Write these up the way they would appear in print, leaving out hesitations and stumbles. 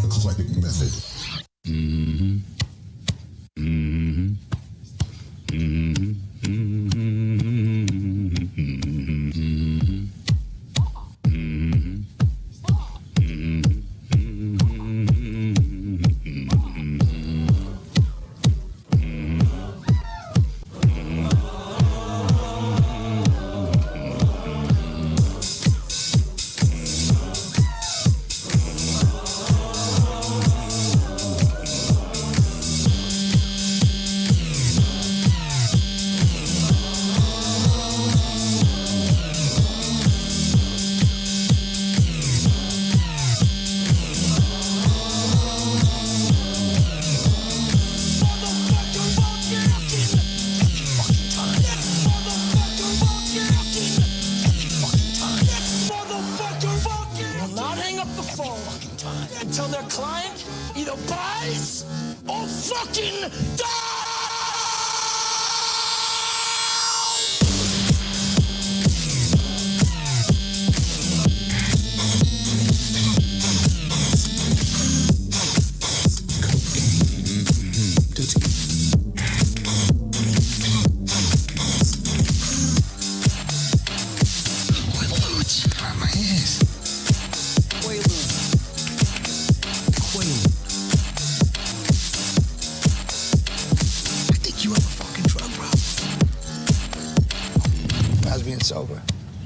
eclectic method. Mm-hmm. Mm-hmm. Mm-hmm. Until their client either buys or fucking dies! Sober.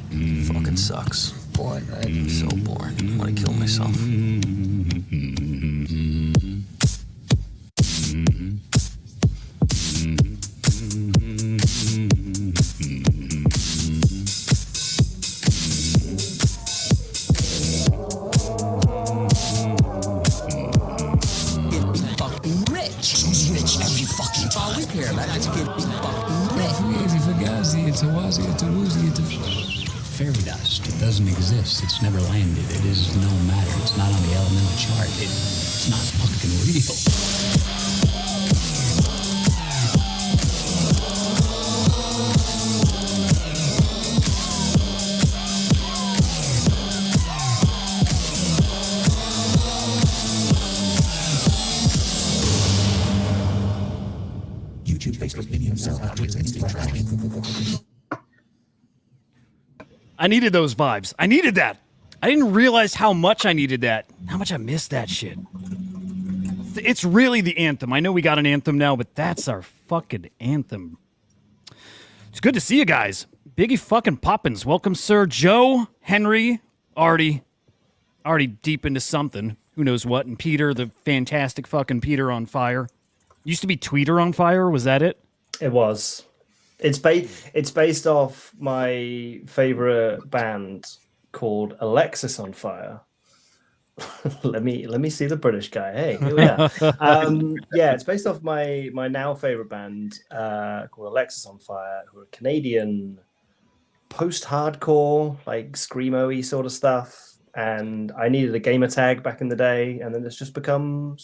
Fucking sucks. Boring, right? So boring. I want to kill myself. Get fucking rich. Who's rich every fucking time? All we care about is get fucking rich. Fairy dust. It doesn't exist. It's never landed. It is no matter. It's not on the elemental chart. It's not fucking real. YouTube, Facebook, Video, SoundCloud, Twitter, Instagram. I needed those vibes. I needed that. I didn't realize how much I needed that. How much I missed that shit. It's really the anthem. I know we got an anthem now, but that's our fucking anthem. It's good to see you guys. Biggie fucking Poppins. Welcome, Sir Joe, Henry, already deep into something. Who knows what? And Peter, the fantastic fucking Peter on Fire. Used to be Tweeter on Fire. Was that it? It was. It's based off my favorite band called Alexis on Fire. let me see the British guy. Hey, here we are. Yeah, it's based off my now favorite band called Alexis on Fire, who are Canadian post-hardcore, like screamo-y sort of stuff. And I needed a gamer tag back in the day, and then it's just become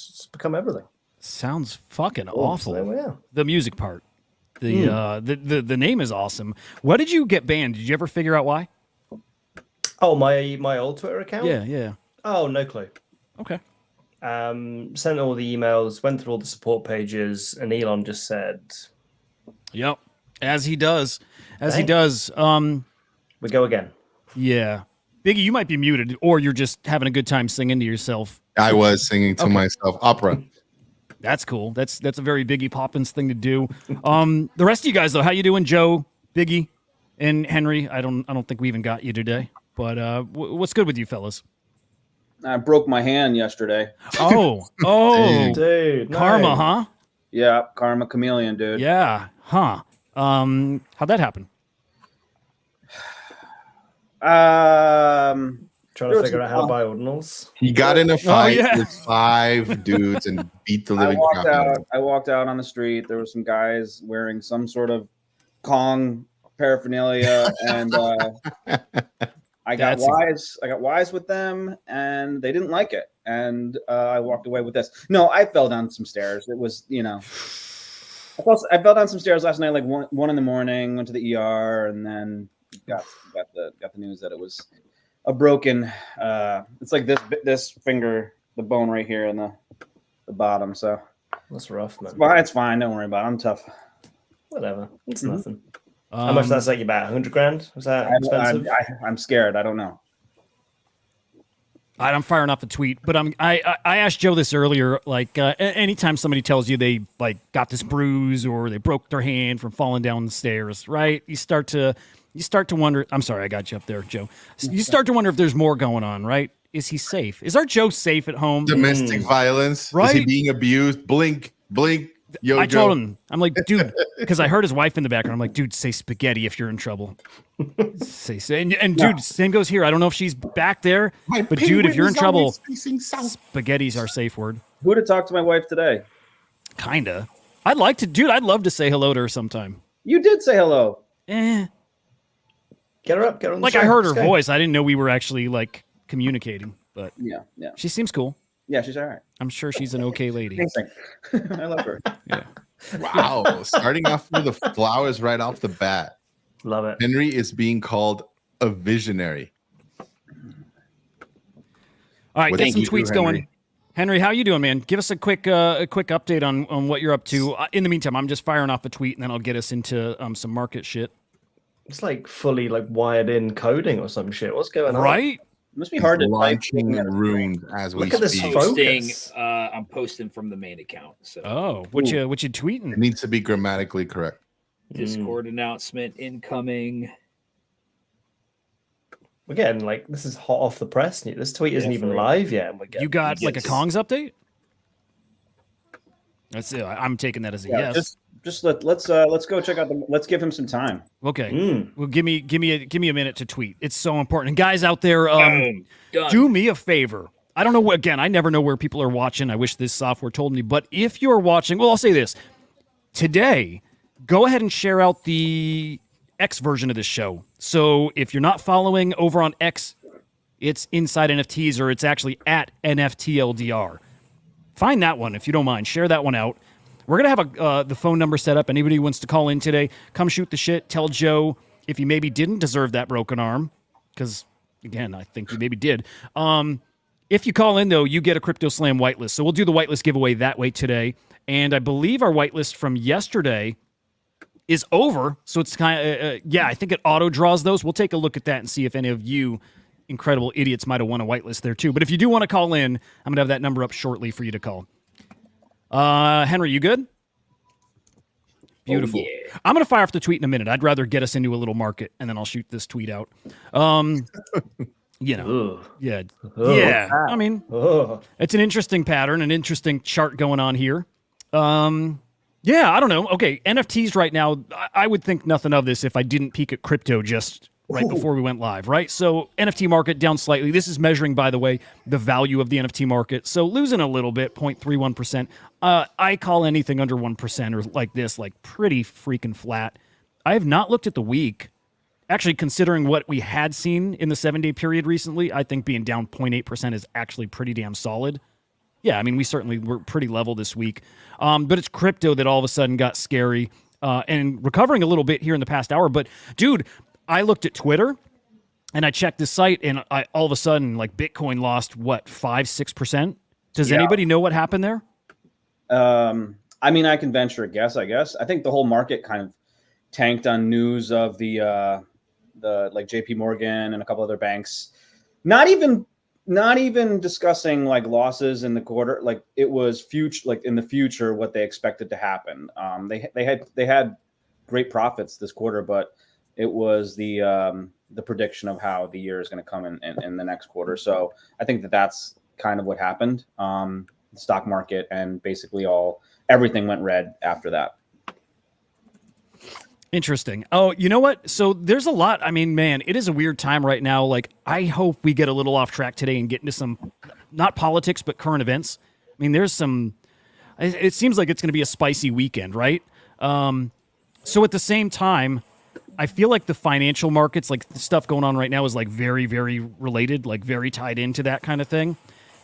everything. Sounds fucking awful. So there we are. The music part. The name is awesome. What did you get banned? Did you ever figure out why? Oh, my old Twitter account? Yeah. Oh, no clue. Okay. Sent all the emails, went through all the support pages, and Elon just said, "Yep," as he does. He does. We go again. Yeah. Biggie, you might be muted, or you're just having a good time singing to yourself. I was singing to myself opera. That's cool. That's a very Biggie Poppins thing to do. The rest of you guys, though, how you doing, Joe, Biggie, and Henry? I don't think we even got you today. But what's good with you fellas? I broke my hand yesterday. Oh, dude, karma, no. huh? Yeah, karma chameleon, dude. Yeah, huh? How'd that happen? Trying to figure out how to buy ordinals. He got in a fight with 5 dudes and beat the living crap out of him. I walked out on the street. There were some guys wearing some sort of Kong paraphernalia, and I got wise with them, and they didn't like it. And I walked away with this. No, I fell down some stairs. It was, I fell down some stairs last night, like one in the morning. Went to the ER, and then got the news that it was a broken. It's like this finger the bone right here in the bottom. So That's rough, man. it's fine. Don't worry about it. I'm tough. Whatever. It's nothing. How much does that take you about? 100 grand? Was that expensive? I'm scared. I don't know. I'm firing off a tweet, but I asked Joe this earlier. Like, anytime somebody tells you they like got this bruise or they broke their hand from falling down the stairs, right? You start to wonder. I'm sorry, I got you up there, Joe. You start to wonder if there's more going on, right? Is he safe? Is our Joe safe at home? Domestic violence. Right? Is he being abused? Blink. Yo, I Joe. told him, I'm like, dude, because I heard his wife in the background. I'm like, dude, say spaghetti if you're in trouble. And dude, same goes here. I don't know if she's back there, but dude, if you're in trouble, spaghetti's our safe word. Who would have talked to my wife today? Kinda. I'd love to say hello to her sometime. You did say hello. Get her up. Get her on the Like show. I heard her Let's go. voice. I didn't know we were actually like communicating, but Yeah. she seems cool. Yeah, she's all right. I'm sure she's an okay lady. I love her. Yeah. Wow. Starting off with the flowers right off the bat. Love it. Henry is being called a visionary. All right, Well, get some thank you, tweets going. Henry, how you doing, man? Give us a quick update on what you're up to. In the meantime, I'm just firing off a tweet, and then I'll get us into some market shit. It's like fully like wired in coding or some shit. What's going on? Right? It must be hard to type. Launching runes as we Look at this speak. focus. I'm posting from the main account. So Oh, what you It tweeting? needs to be grammatically correct. Discord announcement incoming. We're getting like this is hot off the press. This tweet isn't Yeah, even for real. live yet. And we're getting, You got like a Yes. Kongs update? That's it. I'm taking that as a Yeah, yes. just let's go check out let's give him some time. Okay. Well, give me a minute to tweet. It's so important. And guys out there, Boom. Done. do me a favor. I don't know. Again, I never know where people are watching. I wish this software told me. But if you're watching, well, I'll say this today. Go ahead and share out the X version of this show. So if you're not following over on X, it's Inside NFTs or it's actually at NFTLDR. Find that one if you don't mind. Share that one out. We're going to have the phone number set up. Anybody who wants to call in today, come shoot the shit. Tell Joe if he maybe didn't deserve that broken arm. Because, again, I think he maybe did. If you call in, though, you get a Crypto Slam whitelist. So we'll do the whitelist giveaway that way today. And I believe our whitelist from yesterday is over. So it's kind of, I think it auto draws those. We'll take a look at that and see if any of you incredible idiots might have won a whitelist there, too. But if you do want to call in, I'm going to have that number up shortly for you to call. Henry, you good? Beautiful. Oh, yeah. I'm going to fire off the tweet in a minute. I'd rather get us into a little market, and then I'll shoot this tweet out. You know, Ugh. yeah. Ugh. Yeah. I mean, Ugh. it's an interesting pattern, an interesting chart going on here. Yeah, I don't know. Okay, NFTs right now, I would think nothing of this if I didn't peek at crypto just right before we went live, right? So NFT market down slightly. This is measuring, by the way, the value of the NFT market. So losing a little bit, 0.31%. I call anything under 1% or like this, like pretty freaking flat. I have not looked at the week. Actually, considering what we had seen in the 7-day period recently, I think being down 0.8% is actually pretty damn solid. Yeah, I mean, we certainly were pretty level this week. But it's crypto that all of a sudden got scary and recovering a little bit here in the past hour. But, dude, I looked at Twitter and I checked the site and I all of a sudden, like, Bitcoin lost, what, 5-6%? Does anybody know what happened there? I mean, I can venture a guess, I guess. I think the whole market kind of tanked on news of the like JP Morgan and a couple other banks. Not even discussing like losses in the quarter, like it was future, like in the future, what they expected to happen. They had great profits this quarter, but it was the prediction of how the year is going to come in the next quarter. So I think that's kind of what happened. The stock market and basically everything went red after that. Interesting. Oh, you know what? So there's a lot. I mean, man, it is a weird time right now. Like, I hope we get a little off track today and get into some, not politics, but current events. I mean, there's some, it seems like it's going to be a spicy weekend, right? So at the same time, I feel like the financial markets, like the stuff going on right now is like very, very related, like very tied into that kind of thing.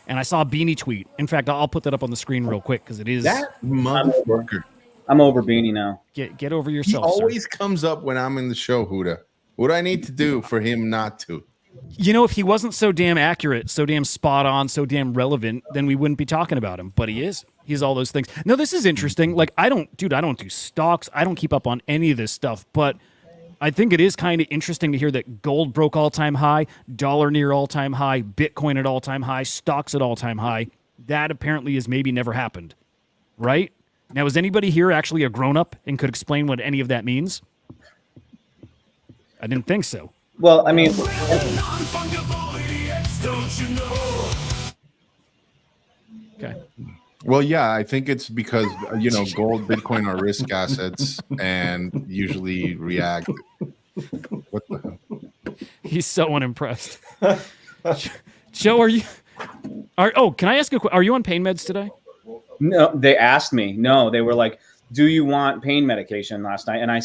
And I saw a Beanie tweet. In fact, I'll put that up on the screen real quick because it is. That motherfucker. I'm over Beanie now. Get over He yourself, always sir. comes up when I'm in the show, Huda. What do I need to do for him not to? You know, if he wasn't so damn accurate, so damn spot on, so damn relevant, then we wouldn't be talking about him. But he is. He's all those things. No, this is interesting. Like, I don't do stocks. I don't keep up on any of this stuff. But I think it is kind of interesting to hear that gold broke all-time high, dollar near all-time high, Bitcoin at all-time high, stocks at all-time high. That apparently has maybe never happened. Right? Now, is anybody here actually a grown-up and could explain what any of that means? I didn't think so. Well, I mean, Okay. Well, yeah, I think it's because gold, Bitcoin are risk assets and usually react. What the hell? He's so unimpressed. Joe, can I ask are you on pain meds today? no, they asked me. No, they were like, "Do you want pain medication?" last night, and I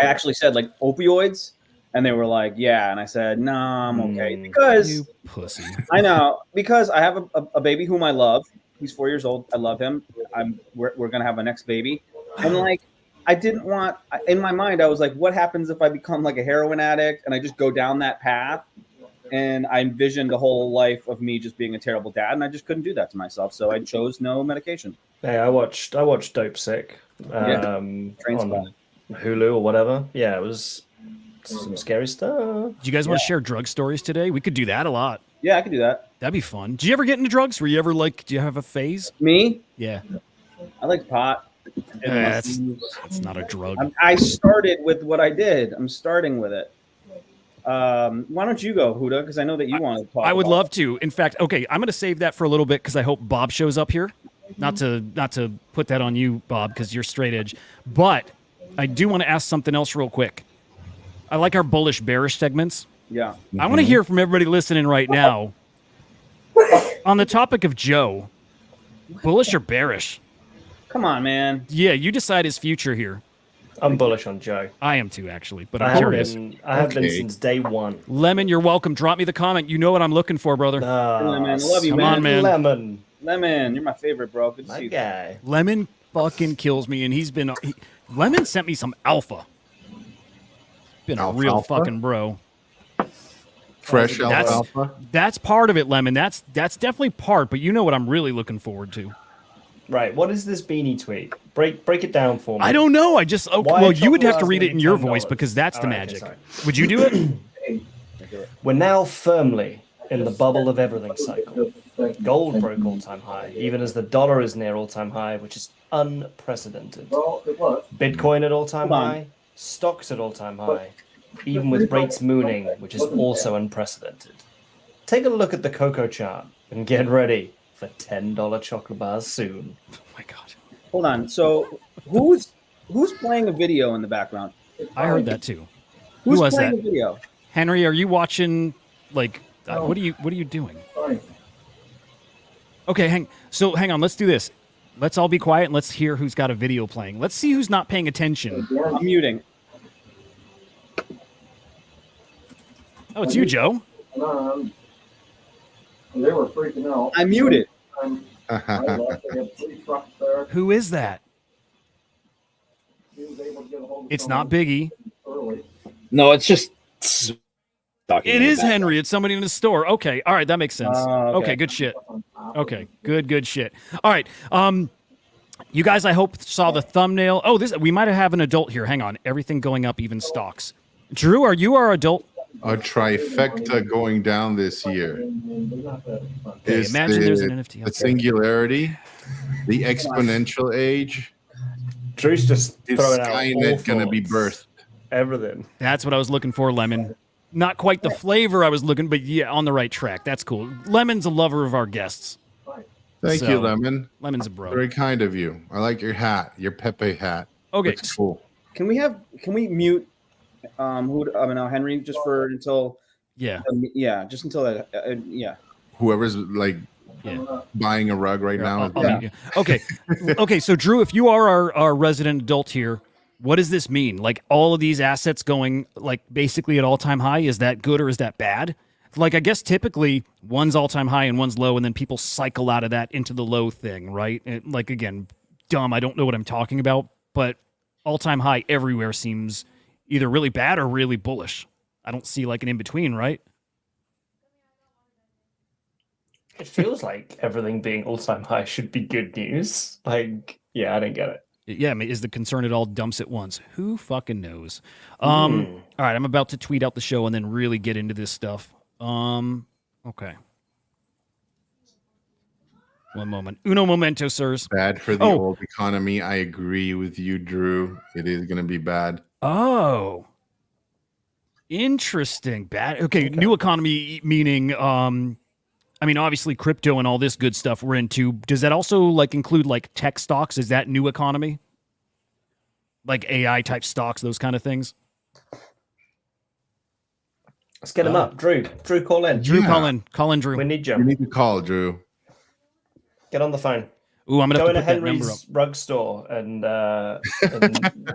actually said like opioids, and they were like, "Yeah," and I said, "No, I'm okay," because You pussy. I know, because I have a baby whom I love. He's 4 years old. I love him. We're gonna have a next baby, and like I didn't want. In my mind, I was like, what happens if I become like a heroin addict and I just go down that path? And I envisioned a whole life of me just being a terrible dad, and I just couldn't do that to myself. So I chose no medication. Hey, I watched Dope Sick on Hulu or whatever. Yeah, it was some scary stuff. Do you guys want to share drug stories today? We could do that a lot. Yeah, I could do that. That'd be fun. Did you ever get into drugs? Were you ever like, do you have a phase? Me? Yeah. I like pot. That's not a drug. I started with what I did. I'm starting with it. Why don't you go, Huda? Because I know that you want to talk. I would love to. In fact, okay, I'm going to save that for a little bit because I hope Bob shows up here. Not to put that on you, Bob, because you're straight edge. But I do want to ask something else real quick. I like our bullish bearish segments. Yeah. I want to hear from everybody listening right now on the topic of Joe. Bullish or bearish? Come on, man. Yeah, you decide his future here. I'm bullish on Joe. I am too, actually, but I'm curious. I have been since day one. Lemon, you're welcome. Drop me the comment. You know what I'm looking for, brother. Lemon, I love you, Come man. on, man. Lemon, you're my favorite, bro. Good to My see you. guy. Lemon fucking kills me, and Lemon sent me some alpha. Been a real fucking bro. Fresh alpha. That's part of it, Lemon. That's definitely part, but you know what I'm really looking forward to. Right. What is this Beanie tweet? Break it down for me. I don't know. I just Why you would have to Chocolate read it in your $10? voice because that's the All right, magic. okay, Would you do it? We're now firmly in the bubble of everything cycle. Gold broke all-time high, even as the dollar is near all-time high, which is unprecedented. Bitcoin at all-time high, stocks at all-time high, even with rates mooning, which is also unprecedented. Take a look at the cocoa chart and get ready for $10 chocolate bars soon. Oh my god. Hold on. So who's playing a video in the background? I heard that too. Who's Who was playing that? a video? Henry, are you watching what are you doing? Okay, hang on, let's do this. Let's all be quiet and let's hear who's got a video playing. Let's see who's not paying attention. I'm muting. Oh, it's you, Joe. They were freaking out. I muted. Who is that? It's not Biggie. No, it's just. It is Henry. It's somebody in the store. Okay. All right. That makes sense. Okay. Okay. Good shit. Okay. Good shit. All right. You guys, I hope saw the thumbnail. Oh, we might have an adult here. Hang on. Everything going up, even stocks. Drew, are you our adult? A trifecta going down this year. Okay, imagine there's an NFT. The singularity, the exponential age. Drew's just Is throwing out Skynet going to be birthed? Everything. That's what I was looking for, Lemon. Not quite the flavor I was looking, but yeah, on the right track. That's cool. Lemon's a lover of our guests. Thank So, you, Lemon. Lemon's a bro. Very kind of you. I like your hat, your Pepe hat. Okay. It's cool. Can we mute Henry just for until just until that Whoever's like buying a rug right now. Okay, so Drew, if you are our resident adult here, what does this mean? Like all of these assets going like basically at all-time high, is that good or is that bad? Like I guess typically one's all-time high and one's low, and then people cycle out of that into the low thing, right? And like again, dumb, I don't know what I'm talking about, but all-time high everywhere seems either really bad or really bullish. I don't see like an in between, right? It feels like everything being all-time high should be good news. Like, yeah, I don't get it. Yeah, I mean, is the concern it all dumps at once? Who fucking knows? All right, I'm about to tweet out the show and then really get into this stuff. Okay. One moment. Uno momento, sirs. Bad for the old economy. I agree with you, Drew. It is going to be bad. Oh. Interesting. Bad. Okay, new economy meaning I mean, obviously crypto and all this good stuff we're into. Does that also like include like tech stocks? Is that new economy? Like AI type stocks, those kind of things? Let's get him up. Drew, call in. Drew, call in, Drew. We need you. You need to call, Drew. Get on the phone. Ooh, I'm going to go have into to put that number up. Henry's rug store and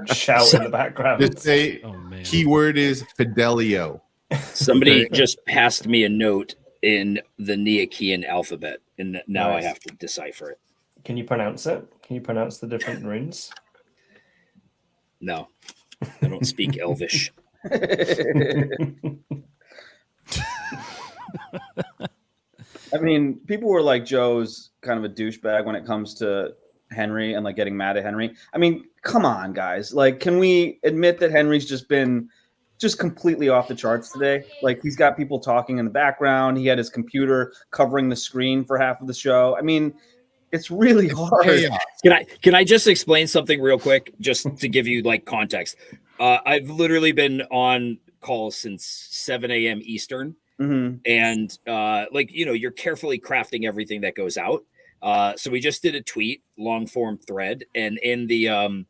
shout in the background. Just say keyword is Fidelio. Somebody just passed me a note in the Neokian alphabet, and now I have to decipher it. Can you pronounce it? Can you pronounce the different runes? No, I don't speak Elvish. I mean, people were like, Joe's kind of a douchebag when it comes to Henry and like getting mad at Henry. I mean, come on, guys. Like, can we admit that Henry's just been just completely off the charts today? Like, he's got people talking in the background. He had his computer covering the screen for half of the show. I mean, it's really hard. Can I just explain something real quick, just to give you like context? I've literally been on calls since 7 a.m. Eastern. Mm-hmm. And like, you know, you're carefully crafting everything that goes out. So we just did a tweet, long form thread, and in the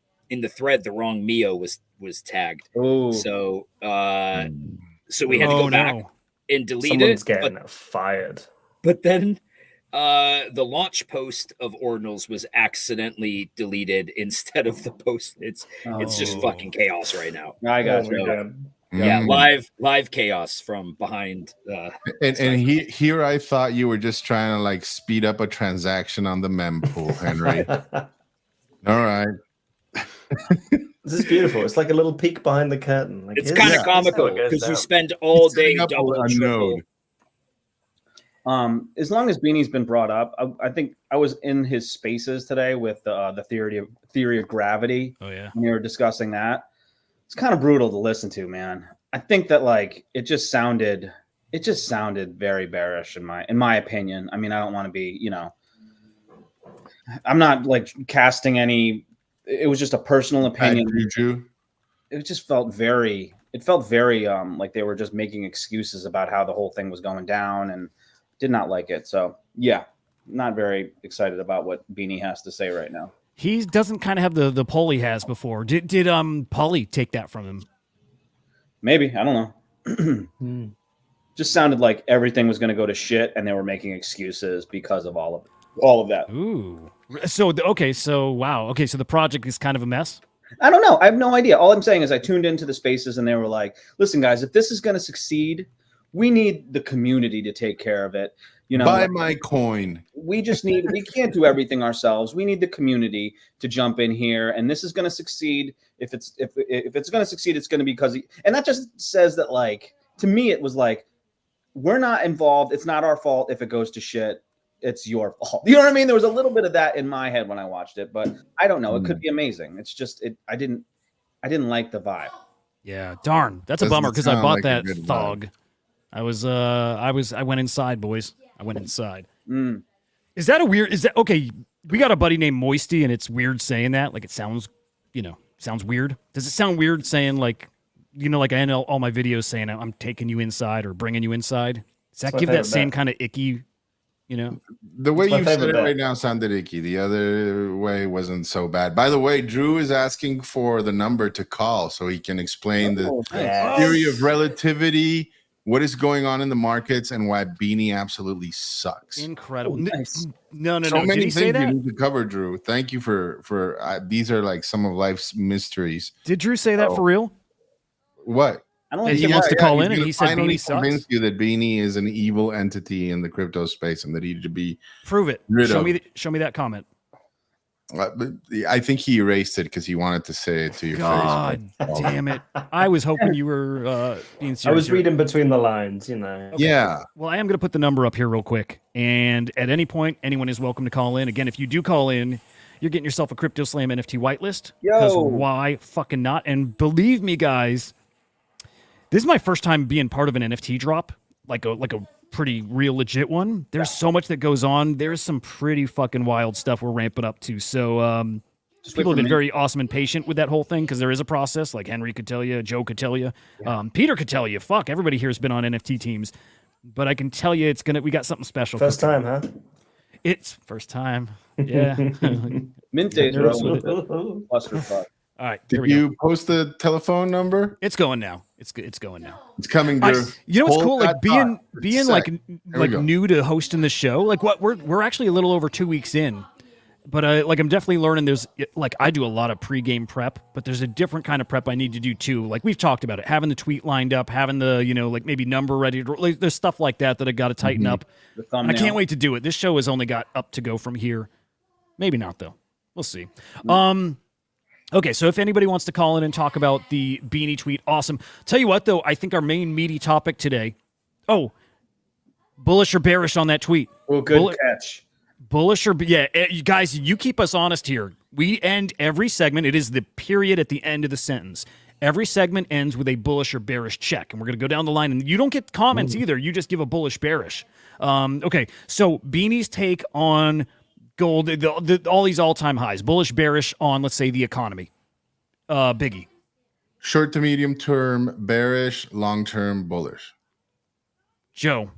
thread, the wrong Mio was tagged. Oh, so so we had to go back and delete Someone's it. getting fired. But then the launch post of Ordinals was accidentally deleted instead of the post. It's just fucking chaos right now. I got you. Yeah, live chaos from behind. Here I thought you were just trying to like speed up a transaction on the mempool, Henry. All right. This is beautiful. It's like a little peek behind the curtain. Like, it's kind of comical because we spend all day double and triple. As long as Beanie's been brought up, I think I was in his spaces today with the theory of gravity. Oh yeah, when we were discussing that. It's kind of brutal to listen to, man. I think that like it just sounded very bearish in my opinion. I mean, I don't want to be, you know, I'm not like casting any. It was just a personal opinion. It just felt very like they were just making excuses about how the whole thing was going down, and did not like it. So yeah, not very excited about what Beanie has to say right now. He doesn't kind of have the pull he has before. Did Pauly take that from him? Maybe, I don't know. Just sounded like everything was going to go to shit, and they were making excuses because of all of that. Ooh. So okay, so wow. Okay, so the project is kind of a mess. I don't know. I have no idea. All I'm saying is I tuned into the spaces, and they were like, "Listen, guys, if this is going to succeed, we need the community to take care of it. You know, buy my coin. We can't do everything ourselves. We need the community to jump in here, and this is going to succeed. If it's going to succeed, it's going to be because and that just says that, like, to me, it was like, we're not involved. It's not our fault if it goes to shit. It's your fault. You know what I mean? There was a little bit of that in my head when I watched it, but I don't know. It could be amazing. It's just I didn't like the vibe. Yeah, darn. That's a bummer because I bought that thog. I went inside, boys. I went inside. Is that okay? We got a buddy named Moisty, and it's weird saying that. Like, it sounds weird. Does it sound weird saying, like, you know, like I end all my videos saying I'm taking you inside or bringing you inside? Does that give that same kind of icky, you know? The way you said it right now sounded icky. The other way wasn't so bad. By the way, Drew is asking for the number to call so he can explain the theory of relativity, what is going on in the markets, and why Beanie absolutely sucks. Incredible. Nice. No. So many Did he say things you that? need to cover, Drew. Thank you for these are like some of life's mysteries. Did Drew say that for real? What? I don't. He wants to call in, and he said Beanie sucks. Convince you that Beanie is an evil entity in the crypto space, and that he should be prove it. Show me that comment. But I think he erased it because he wanted to say it to your God face. damn it. I was hoping you were being serious. I was here. reading between the lines, you know. Okay. Yeah. Well, I am going to put the number up here real quick. And at any point, anyone is welcome to call in. Again, if you do call in, you're getting yourself a Crypto Slam NFT whitelist. Because why fucking not? And believe me, guys, this is my first time being part of an NFT drop, like a pretty real legit one. There's so much that goes on. There's some pretty fucking wild stuff we're ramping up to. So people have been very awesome and patient with that whole thing because there is a process. Like Henry could tell you, Joe could tell you, Peter could tell you. Fuck, everybody here has been on NFT teams. But I can tell you we got something special. First time, huh? It's first time. Yeah. Mint days are over. Clusterfuck. All right. Did you post the telephone number? It's going now. It's going now. It's coming, Drew. You know what's cool? Like being like go. new to hosting the show. Like we're actually a little over 2 weeks in, but I'm definitely learning. There's like I do a lot of pregame prep, but there's a different kind of prep I need to do too. Like we've talked about it, having the tweet lined up, having the like maybe number ready. Like, there's stuff like that I got to tighten up. And I can't wait to do it. This show has only got up to go from here. Maybe not though. We'll see. Okay, so if anybody wants to call in and talk about the Beanie tweet, awesome. Tell you what, though, I think our main meaty topic today. Oh, bullish or bearish on that tweet? Well, good catch. Bullish or you guys, you keep us honest here. We end every segment. It is the period at the end of the sentence. Every segment ends with a bullish or bearish check, and we're going to go down the line. And you don't get comments either. You just give a bullish bearish. Okay, so Beanie's take on gold, all these all-time highs, bullish, bearish on, let's say, the economy. Biggie. Short to medium term bearish, long term bullish. Joe.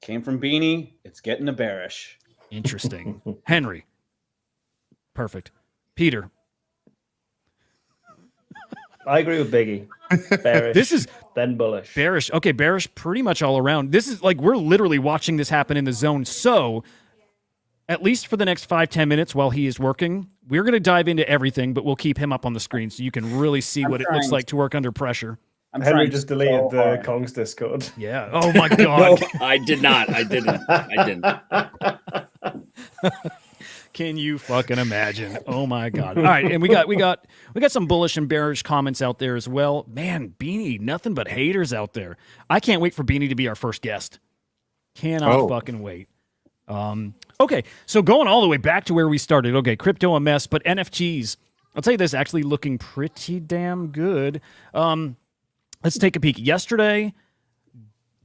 Came from Beanie. It's getting a bearish. Interesting. Henry. Perfect. Peter. I agree with Biggie. Bearish. This is then bullish. Bearish. Okay, bearish pretty much all around. This is like we're literally watching this happen in the zone. So at least for the next 5-10 minutes while he is working, we're going to dive into everything, but we'll keep him up on the screen so you can really see what it looks like to work under pressure. Henry just deleted the Kongs Discord. Yeah. Oh my God. No, I did not. I didn't. Can you fucking imagine? Oh my God. All right, and we got some bullish and bearish comments out there as well. Man, Beanie, nothing but haters out there. I can't wait for Beanie to be our first guest. Cannot fucking wait. Okay, so going all the way back to where we started. Okay, crypto a mess, but NFTs. I'll tell you this, actually looking pretty damn good. Let's take a peek. Yesterday,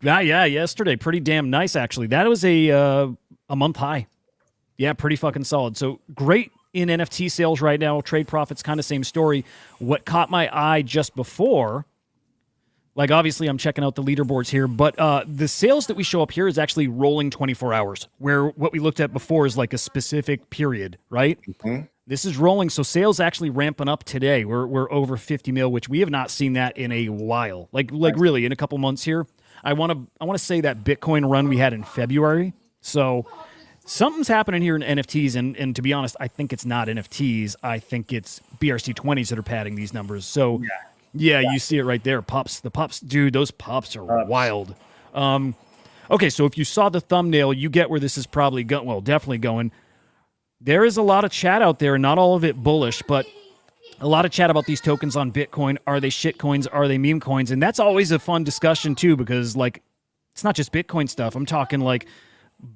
yesterday, pretty damn nice actually. That was a month high. Yeah, pretty fucking solid. So great in NFT sales right now. Trade profits, kind of same story. What caught my eye just before, like obviously I'm checking out the leaderboards here, but the sales that we show up here is actually rolling 24 hours, where what we looked at before is like a specific period, right? Mm-hmm. This is rolling, so sales actually ramping up today. We're over 50 mil, which we have not seen that in a while. Like really in a couple months here. I want to say that Bitcoin run we had in February. So something's happening here in NFTs, and to be honest, I think it's not NFTs. I think it's BRC-20s that are padding these numbers. So yeah, you see it right there. The pups, dude, those pups are wild. Okay, so if you saw the thumbnail, you get where this is probably going. Well, definitely going. There is a lot of chat out there, not all of it bullish, but a lot of chat about these tokens on Bitcoin. Are they shitcoins? Are they meme coins? And that's always a fun discussion too, because like it's not just Bitcoin stuff. I'm talking like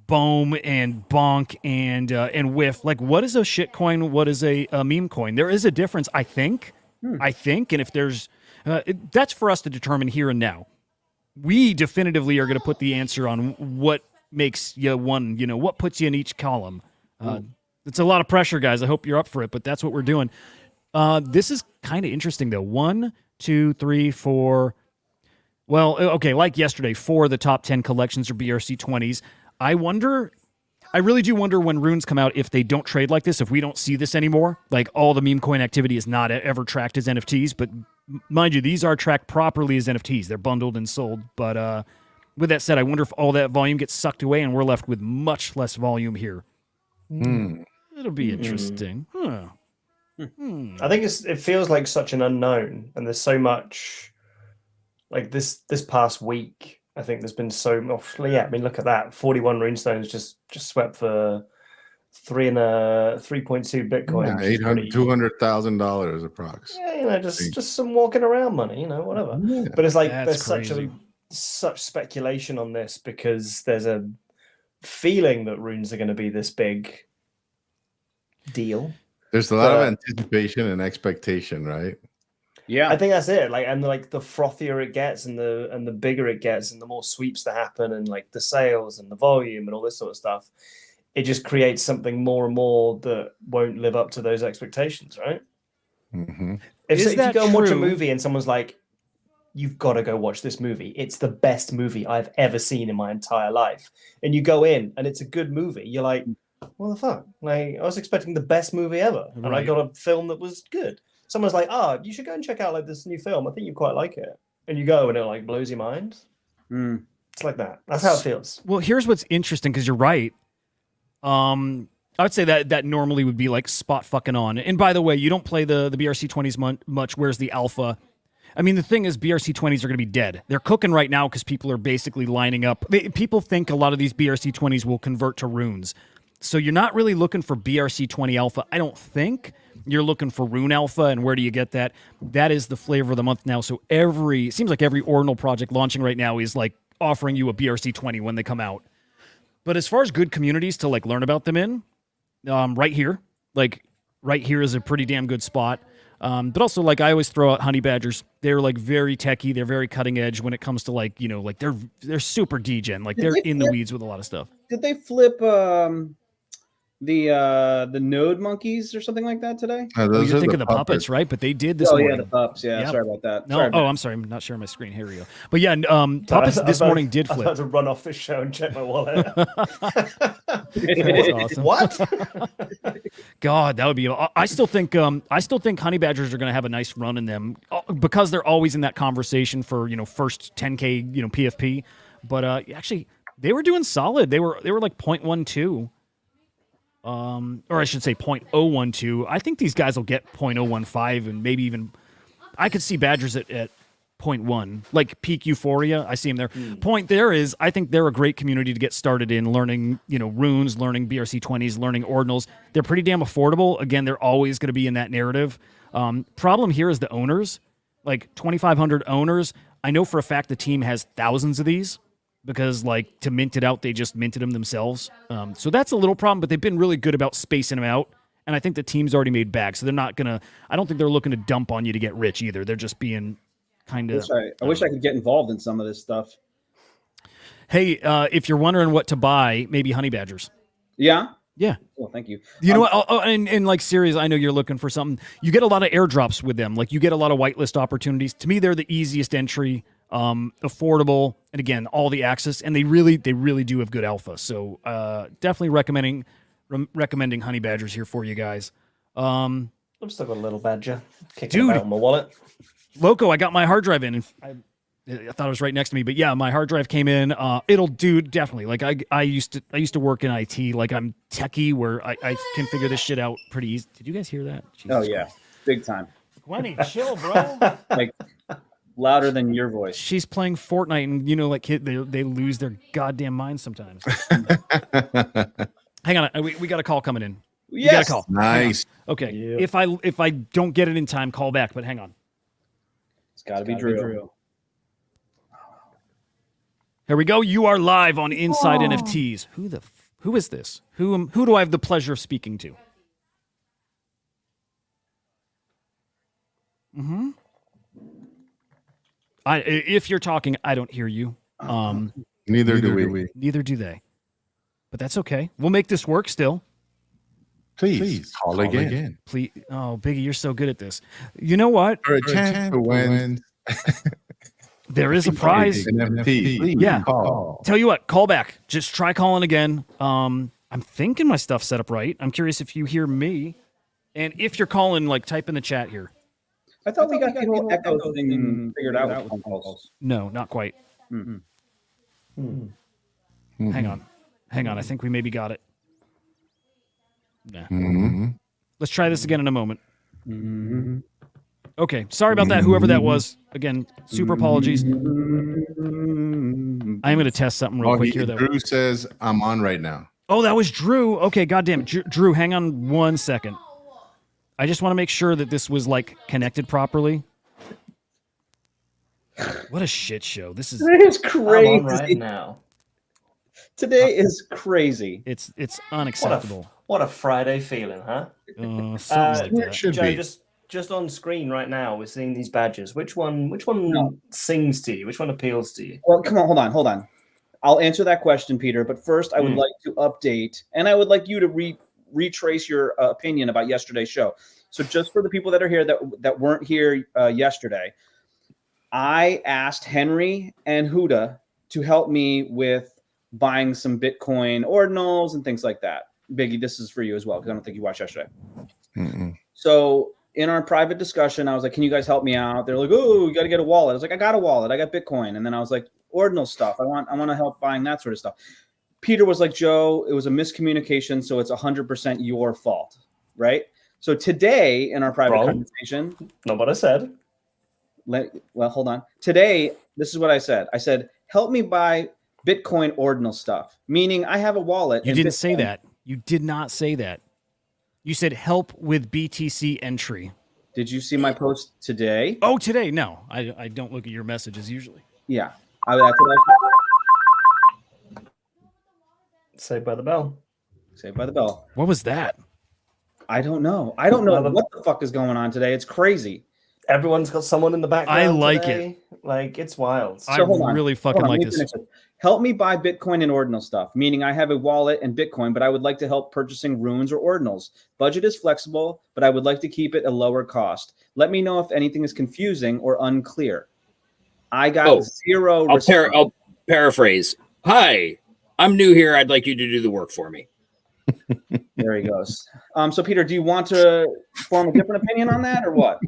Bohm and Bonk and Whiff. Like, what is a shitcoin? What is a meme coin? There is a difference, I think. And if there's, that's for us to determine here and now. We definitively are going to put the answer on what makes you one. You know, what puts you in each column. It's a lot of pressure, guys. I hope you're up for it, but that's what we're doing. This is kind of interesting, though. 1, 2, 3, 4. Well, okay, like yesterday, 4 of the top 10 collections are BRC-20s. I really do wonder when runes come out if they don't trade like this, if we don't see this anymore. Like all the meme coin activity is not ever tracked as NFTs, but mind you, these are tracked properly as NFTs. They're bundled and sold. But with that said, I wonder if all that volume gets sucked away and we're left with much less volume here. It'll be interesting. I think it feels like such an unknown, and there's so much. Like this past week, I think there's been so much. Yeah, I mean, look at that. 41 runestones just swept for 3.2 Bitcoin. Yeah, $200,000 approx. Yeah, just some walking around money, whatever. Yeah. But it's like That's there's such speculation on this because there's a feeling that runes are going to be this big deal. There's a lot of anticipation and expectation, right? Yeah, I think that's it. The frothier it gets, and the bigger it gets, and the more sweeps that happen, and like the sales and the volume and all this sort of stuff, it just creates something more and more that won't live up to those expectations, right? Mm-hmm. If you go and watch a true? movie and someone's like, "You've got to go watch this movie. It's the best movie I've ever seen in my entire life," and you go in and it's a good movie, you're like, "What the fuck? Like, I was expecting the best movie ever, and I got a film that was good." Someone's like, you should go and check out this new film. I think you quite like it. And you go and it blows your mind. It's like that. That's how it feels. Well, here's what's interesting because you're right. I would say that normally would be like spot fucking on. And by the way, you don't play the BRC-20s much. Where's the alpha? I mean, the thing is, BRC-20s are going to be dead. They're cooking right now because people are basically lining up. People think a lot of these BRC-20s will convert to runes. So you're not really looking for BRC-20 alpha, I don't think. You're looking for Rune Alpha, and where do you get that? That is the flavor of the month now. So it seems like every Ordinal project launching right now is like offering you a BRC-20 when they come out. But as far as good communities to learn about them in, right here is a pretty damn good spot. But also I always throw out Honey Badgers. They're very techie. They're very cutting edge when it comes to they're super degen. They're in the weeds with a lot of stuff. Did they flip the node monkeys or something like that today? You're thinking of the puppets, right? But they did this morning. Yeah, the pups. Yeah, yep. Sorry about that. No, I'm sorry. I'm not sharing my screen. Here we go. But yeah, puppets this morning did flip. I had to run off this show and check my wallet. That's awesome. What? God, that would be. I still think Honey Badgers are going to have a nice run in them because they're always in that conversation for first 10K PFP. But actually, they were doing solid. They were like 0.12. Or I should say 0.012. I think these guys will get 0.015 and maybe even I could see Badgers at 0.1, like peak euphoria. I see them there. Point there is I think they're a great community to get started in learning, runes, learning BRC-20s, learning ordinals. They're pretty damn affordable. Again, they're always going to be in that narrative. Problem here is the owners, 2,500 owners. I know for a fact the team has thousands of these. Because to mint it out, they just minted them themselves. So that's a little problem, but they've been really good about spacing them out. And I think the team's already made bags, so they're not going to, I don't think they're looking to dump on you to get rich either. They're just being kind of. I wish I could get involved in some of this stuff. Hey, if you're wondering what to buy, maybe Honey Badgers. Yeah? Yeah. Well, thank you. You know what? And Sirius, I know you're looking for something. You get a lot of airdrops with them. You get a lot of whitelist opportunities. To me, they're the easiest entry. Affordable, and again, all the access, and they really do have good alpha. So definitely recommending Honey Badgers here for you guys. I've still got a little badger kicking about in my wallet. Loco, I got my hard drive in, and I thought it was right next to me, but yeah, my hard drive came in. It'll do definitely. I used to work in IT. I'm techie where I can figure this shit out pretty easy. Did you guys hear that? Jesus Christ. Big time. Gwenny, chill, bro. Louder than your voice. She's playing Fortnite, and they lose their goddamn minds sometimes. Hang on, we got a call coming in. Yes. We got a call. Nice. Okay. Yeah. If I don't get it in time, call back. But hang on. It's got to be Drew. Here we go. You are live on Inside NFTs. Who is this? Who do I have the pleasure of speaking to? Mm-hmm. If you're talking, I don't hear you. Neither do we. Neither do they. But that's okay. We'll make this work still. Please call again. Please. Oh, Biggie, you're so good at this. You know what? For a chance to win. There is a prize. NFT. Yeah. Call. Tell you what, call back. Just try calling again. I'm thinking my stuff's set up right. I'm curious if you hear me. And if you're calling, type in the chat here. I thought we got the whole echo thing figured out with phone calls. No, not quite. Mm-hmm. Hang on. I think we maybe got it. Nah. Mm-hmm. Let's try this again in a moment. Mm-hmm. Okay. Sorry about that, whoever that was. Again, super apologies. I am going to test something real quick here, though. Drew says, I'm on right now. Oh, that was Drew. Okay, goddamn it. Drew, hang on 1 second. I just want to make sure that this was like connected properly. What a shit show. This is crazy. I'm on right now. Today is crazy. It's unacceptable. What a Friday feeling, huh? Something like that. Joe, just on screen right now, we're seeing these badges. Which one sings to you? Which one appeals to you? Well, come on, hold on. I'll answer that question, Peter. But first, I would like to update, and I would like you to retrace your opinion about yesterday's show. So, just for the people that are here that weren't here yesterday, I asked Henry and Huda to help me with buying some Bitcoin ordinals and things like that. Biggie, this is for you as well, because I don't think you watched yesterday. So in our private discussion, I was like, can you guys help me out? They're like, oh, you got to get a wallet. I was like, I got a wallet. I got Bitcoin. And then I was like, ordinal stuff. I want to help buying that sort of stuff. Peter was like, Joe, it was a miscommunication, so it's 100% your fault, right? So today in our private conversation. Not what I said. Well, hold on. Today, this is what I said. I said, help me buy Bitcoin ordinal stuff, meaning I have a wallet. You didn't say that. You did not say that. You said help with BTC entry. Did you see my post today? Oh, today? No, I don't look at your messages usually. Yeah. That's what I Saved by the Bell. Saved by the Bell. What was that? I don't know. I don't know what the fuck is going on today. It's crazy. Everyone's got someone in the background. I like today. Like, it's wild. I really fucking like this. Help me buy Bitcoin and ordinal stuff, meaning I have a wallet and Bitcoin, but I would like to help purchasing runes or ordinals. Budget is flexible, but I would like to keep it a lower cost. Let me know if anything is confusing or unclear. I got zero. I'll paraphrase. Hi, I'm new here. I'd like you to do the work for me. There he goes. So Peter, do you want to form a different opinion on that or what?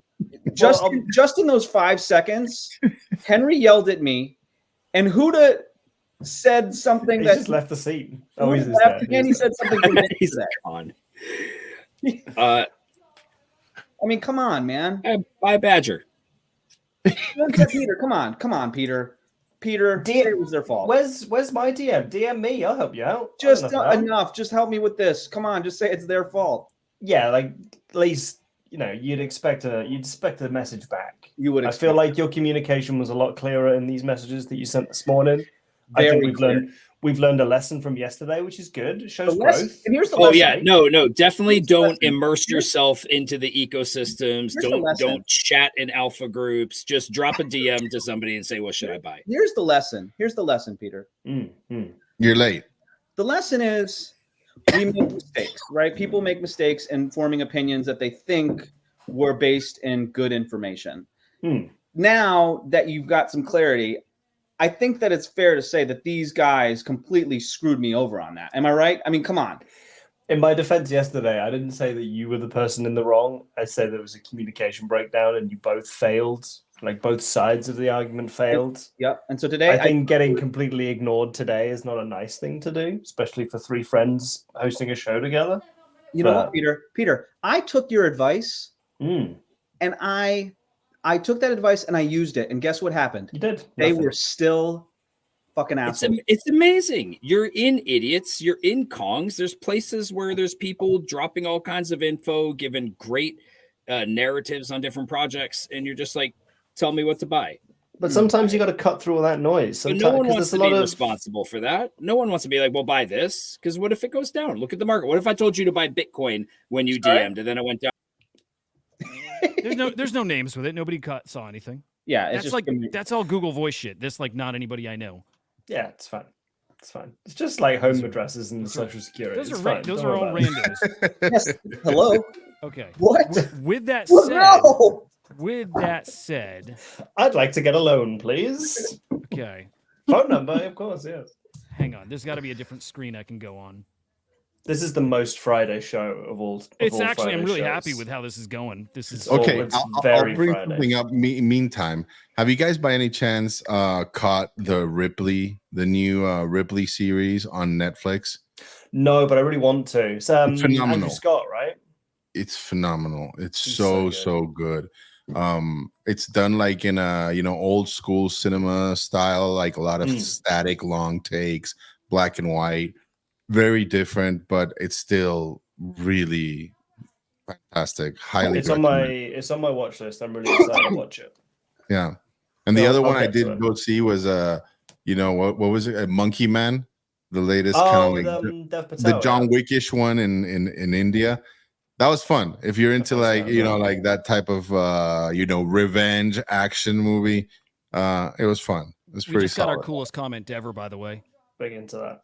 Just in those 5 seconds, Henry yelled at me, and Huda said something that just left the seat. Oh, he's left again. He said something. He's gone. I mean, come on, man. Bye, Badger. Peter, come on, Peter. Peter, it was their fault. Where's my DM? DM me. I'll help you out. Just enough. Just help me with this. Come on, just say it's their fault. Yeah, like at least you'd expect a message back. You would. I feel like your communication was a lot clearer in these messages that you sent this morning. I think we've learned a lesson from yesterday, which is good. It shows growth. And here's the lesson. Oh yeah, no, definitely don't immerse yourself into the ecosystems. Don't chat in alpha groups. Just drop a DM to somebody and say, "What should I buy?" Here's the lesson. Peter. You're late. The lesson is we make mistakes, right? People make mistakes in forming opinions that they think were based in good information. Now that you've got some clarity, I think that it's fair to say that these guys completely screwed me over on that. Am I right? I mean, come on. In my defense yesterday, I didn't say that you were the person in the wrong. I said there was a communication breakdown and you both failed. Like both sides of the argument failed. Yep. And so today, I think getting completely ignored today is not a nice thing to do, especially for three friends hosting a show together. You know what, Peter, I took your advice and I took that advice and I used it. And guess what happened? You did. They were still fucking assholes. It's amazing. You're in idiots. You're in Kongs. There's places where there's people dropping all kinds of info, giving great narratives on different projects. And you're just like, tell me what to buy. But sometimes you got to cut through all that noise. But no one wants to be responsible for that. No one wants to be like, well, buy this. Because what if it goes down? Look at the market. What if I told you to buy Bitcoin when you DM'd and then it went down? There's no names with it. Nobody saw anything. Yeah, it's just that's all Google Voice shit. That's like not anybody I know. Yeah, it's fine. It's fine. It's just like home addresses and social security. Those are all randos. Yes. Hello. Okay. What? With that said, no! With that said, I'd like to get a loan, please. Okay. Phone number, of course, yes. Hang on. There's got to be a different screen I can go on. This is the most Friday show of all. It's actually, Friday I'm really shows. happy with how this is going. This is okay. I'll bring Friday. something up. Meantime, have you guys by any chance caught the new Ripley series on Netflix? No, but I really want to. It's phenomenal. Andrew Scott, right? It's phenomenal. It's so good. It's done like in a old school cinema style, like a lot of static long takes, black and white. very different, but it's still really fantastic. Highly It's recommend. on my watch list. I'm really excited to watch it. Yeah. And the No, other I'll one I get to did it. go see was what was it? A Monkey Man, the latest Oh, kind with of Dev the Patel. John Wickish one in India. That was fun. If you're into like that type of revenge action movie, it was fun. It was We pretty just got our solid. coolest comment ever, by the way. Big into that.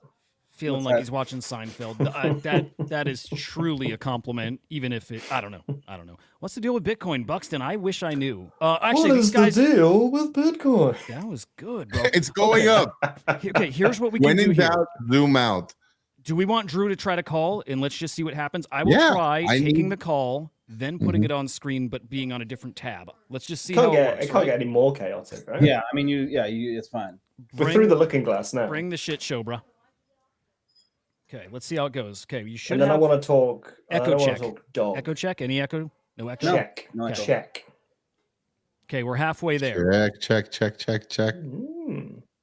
Feeling What's like that? he's watching Seinfeld. That is truly a compliment, even if I don't know. What's the deal with Bitcoin, Buxton? I wish I knew. Actually, What these is guys. the deal with Bitcoin? That was good, bro. It's going up. Okay, here's what we When can do in here. doubt, zoom out. Do we want Drew to try to call and let's just see what happens? I will try taking the call, then putting it on screen, but being on a different tab. Let's just see how it works. It can't get any more chaotic, right? Yeah, I mean, it's fine. We're through the looking glass now. Bring the shit show, bro. Okay, let's see how it goes. Okay, you should. And then I want to talk. Echo check. Dog. Echo check. Any echo? No echo. Check. No Okay. Check. Okay, we're halfway there. Check.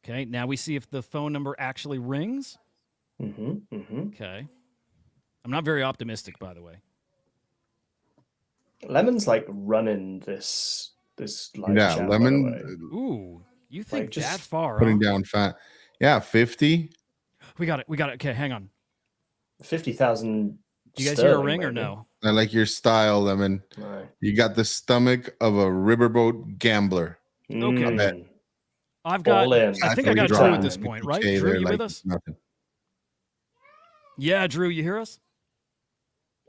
Okay, now we see if the phone number actually rings. Mm-hmm. Okay. I'm not very optimistic, by the way. Lemon's like running this live Yeah, chat, Lemon by the way. Ooh, you think Like, just that far? putting Huh? down fat. Yeah, 50. We got it. Okay, hang on. 50,000. Do you guys hear a ring or no? I like your style, Lemon. No. You got the stomach of a riverboat gambler. Okay. I've got. All in. I think I got Drew at this point, right? Drew, you with us? Nothing. Yeah, Drew, you hear us?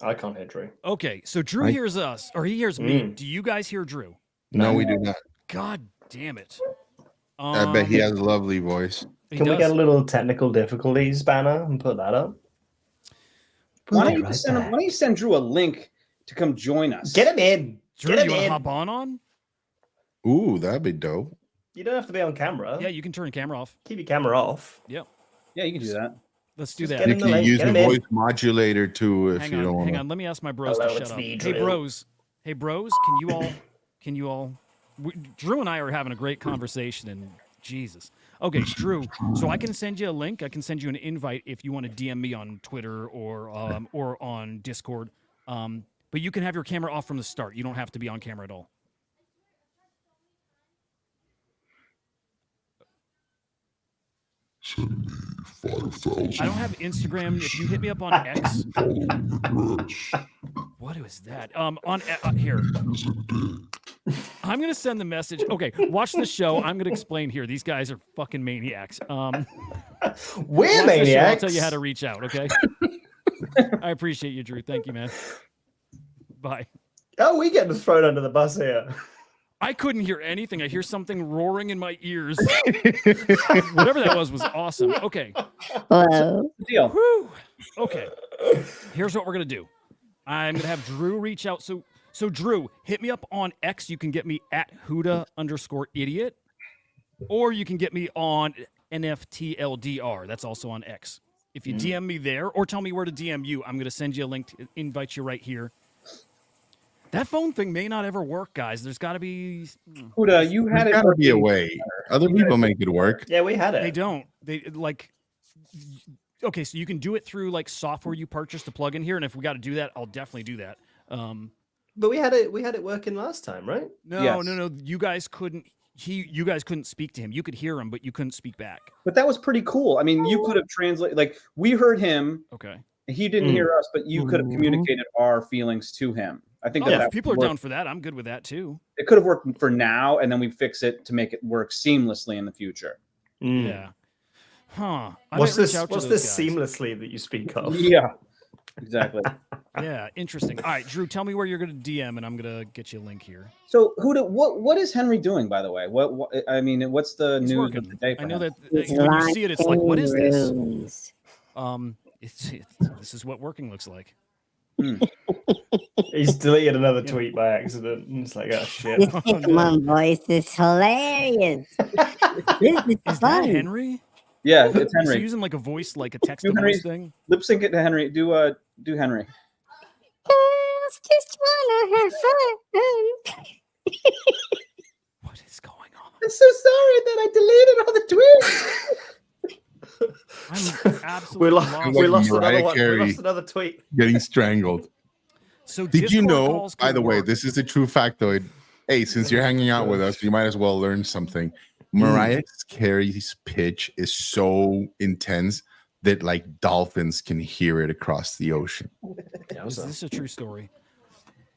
I can't hear Drew. Okay, so Drew hears us, or he hears me. Do you guys hear Drew? No, we do not. God damn it! I bet he has a lovely voice. Can we get a little technical difficulties banner and put that up? Why don't you send Drew a link to come join us? Get him in. Drew, Get him you want to in. hop on? Ooh, that'd be dope. You don't have to be on camera. Yeah, you can turn the camera off. Keep your camera off. Yep. Yeah, you can do that. Let's do Just that. get You him can use Get the him in. voice modulator too if Hang you on, don't want hang to. on. Let me ask my bros Hello, to it's shut up. me, Hey, Drew. bros. Hey, bros. Can you all? Drew and I are having a great conversation, and Jesus. Okay, Drew. So I can send you a link. I can send you an invite if you want to DM me on Twitter or on Discord. But you can have your camera off from the start. You don't have to be on camera at all. I don't have Instagram. If you hit me up on X, what was that? Here, I'm gonna send the message. Okay, watch the show. I'm gonna explain here. These guys are fucking maniacs. We're Watch the show. I'll maniacs. tell you how to reach out. Okay. I appreciate you, Drew. Thank you, man. Bye. Oh, we get thrown under the bus here. I couldn't hear anything. I hear something roaring in my ears. Whatever that was awesome. Okay. Hello. Deal. Whew. Okay. Here's what we're gonna do. I'm gonna have Drew reach out. So Drew, hit me up on X. You can get me at Huda_idiot, or you can get me on NFTLDR. That's also on X. If you DM me there, or tell me where to DM you, I'm gonna send you a link to invite you right here. That phone thing may not ever work, guys. There's got to be. Huda, you had There's it. gotta be a way. Other people make it work. Yeah, we had it. They don't. They like. Okay, so you can do it through like software you purchase to plug in here, and if we got to do that, I'll definitely do that. But we had it working last time, right? No, Yes. no. You guys couldn't. You guys couldn't speak to him. You could hear him, but you couldn't speak back. But that was pretty cool. I mean, you could have translated. Like we heard him. Okay. He didn't hear us, but you could have communicated our feelings to him. I think Oh, that if people are would work. down for that, I'm good with that too. It could have worked for now, and then we fix it to make it work seamlessly in the future. Yeah. Huh. I What's might reach this? out to What's those this guys. seamlessly that you speak of? Yeah, exactly. Yeah, interesting. All right, Drew, tell me where you're going to DM, and I'm going to get you a link here. So, what is Henry doing, by the way? What I mean, what's the He's news working. of the day? For I know him? that when you see it, it's like, what is this? Runes. This is what working looks like. He's deleted another tweet by accident. And it's like, oh shit. This Pokemon voice is hilarious. This is Is that fun. Henry? Yeah, it's Is he Henry. using like a voice, like a text to Henry. voice thing? Lip sync it to Henry. Do Henry. Girls just wanna have fun. What is going on? I'm so sorry that I deleted all the tweets. I'm absolutely lost. We lost Mariah another one. We Carey lost another tweet. getting strangled. So Did you Discord know, calls by could the way, work. this is a true factoid. Hey, since you're hanging out with us, you might as well learn something. Mariah Carey's pitch is so intense that like dolphins can hear it across the ocean. Is this a true story?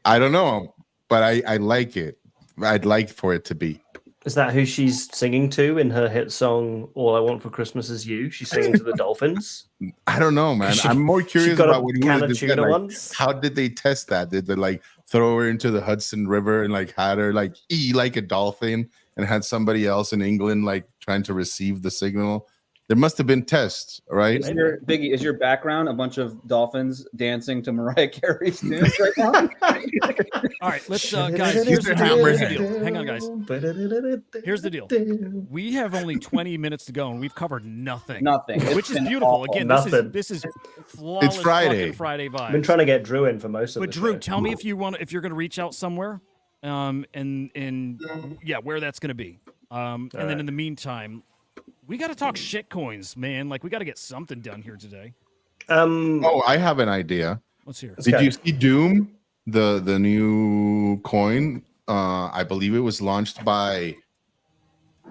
I don't know, but I like it. I'd like for it to be. Is that who she's singing to in her hit song "All I Want for Christmas Is You"? She's singing to the dolphins. I don't know, man. I'm more curious got a about what can of did tuna that, like, once. how did they test that? Did they like throw her into the Hudson River and like had her like like a dolphin and had somebody else in England like trying to receive the signal? There must have been tests, right? Biggie, is your background a bunch of dolphins dancing to Mariah Carey's tunes right now? All right, let's guys. Here's the deal. Here's the deal. Hang on, guys. Here's the deal. We have only 20 minutes to go, and we've covered nothing. Nothing, which is beautiful. Again, this is flawless. It's Friday. Friday vibes. I've been trying to get Drew in for most of But the Drew, show. tell me if you're going to reach out somewhere, and yeah, where that's going to be. And then in the meantime, we got to talk shitcoins, man. Like we got to get something done here today. Oh, I have an idea. Let's hear it. Did you see Doom, the new coin? I believe it was launched by.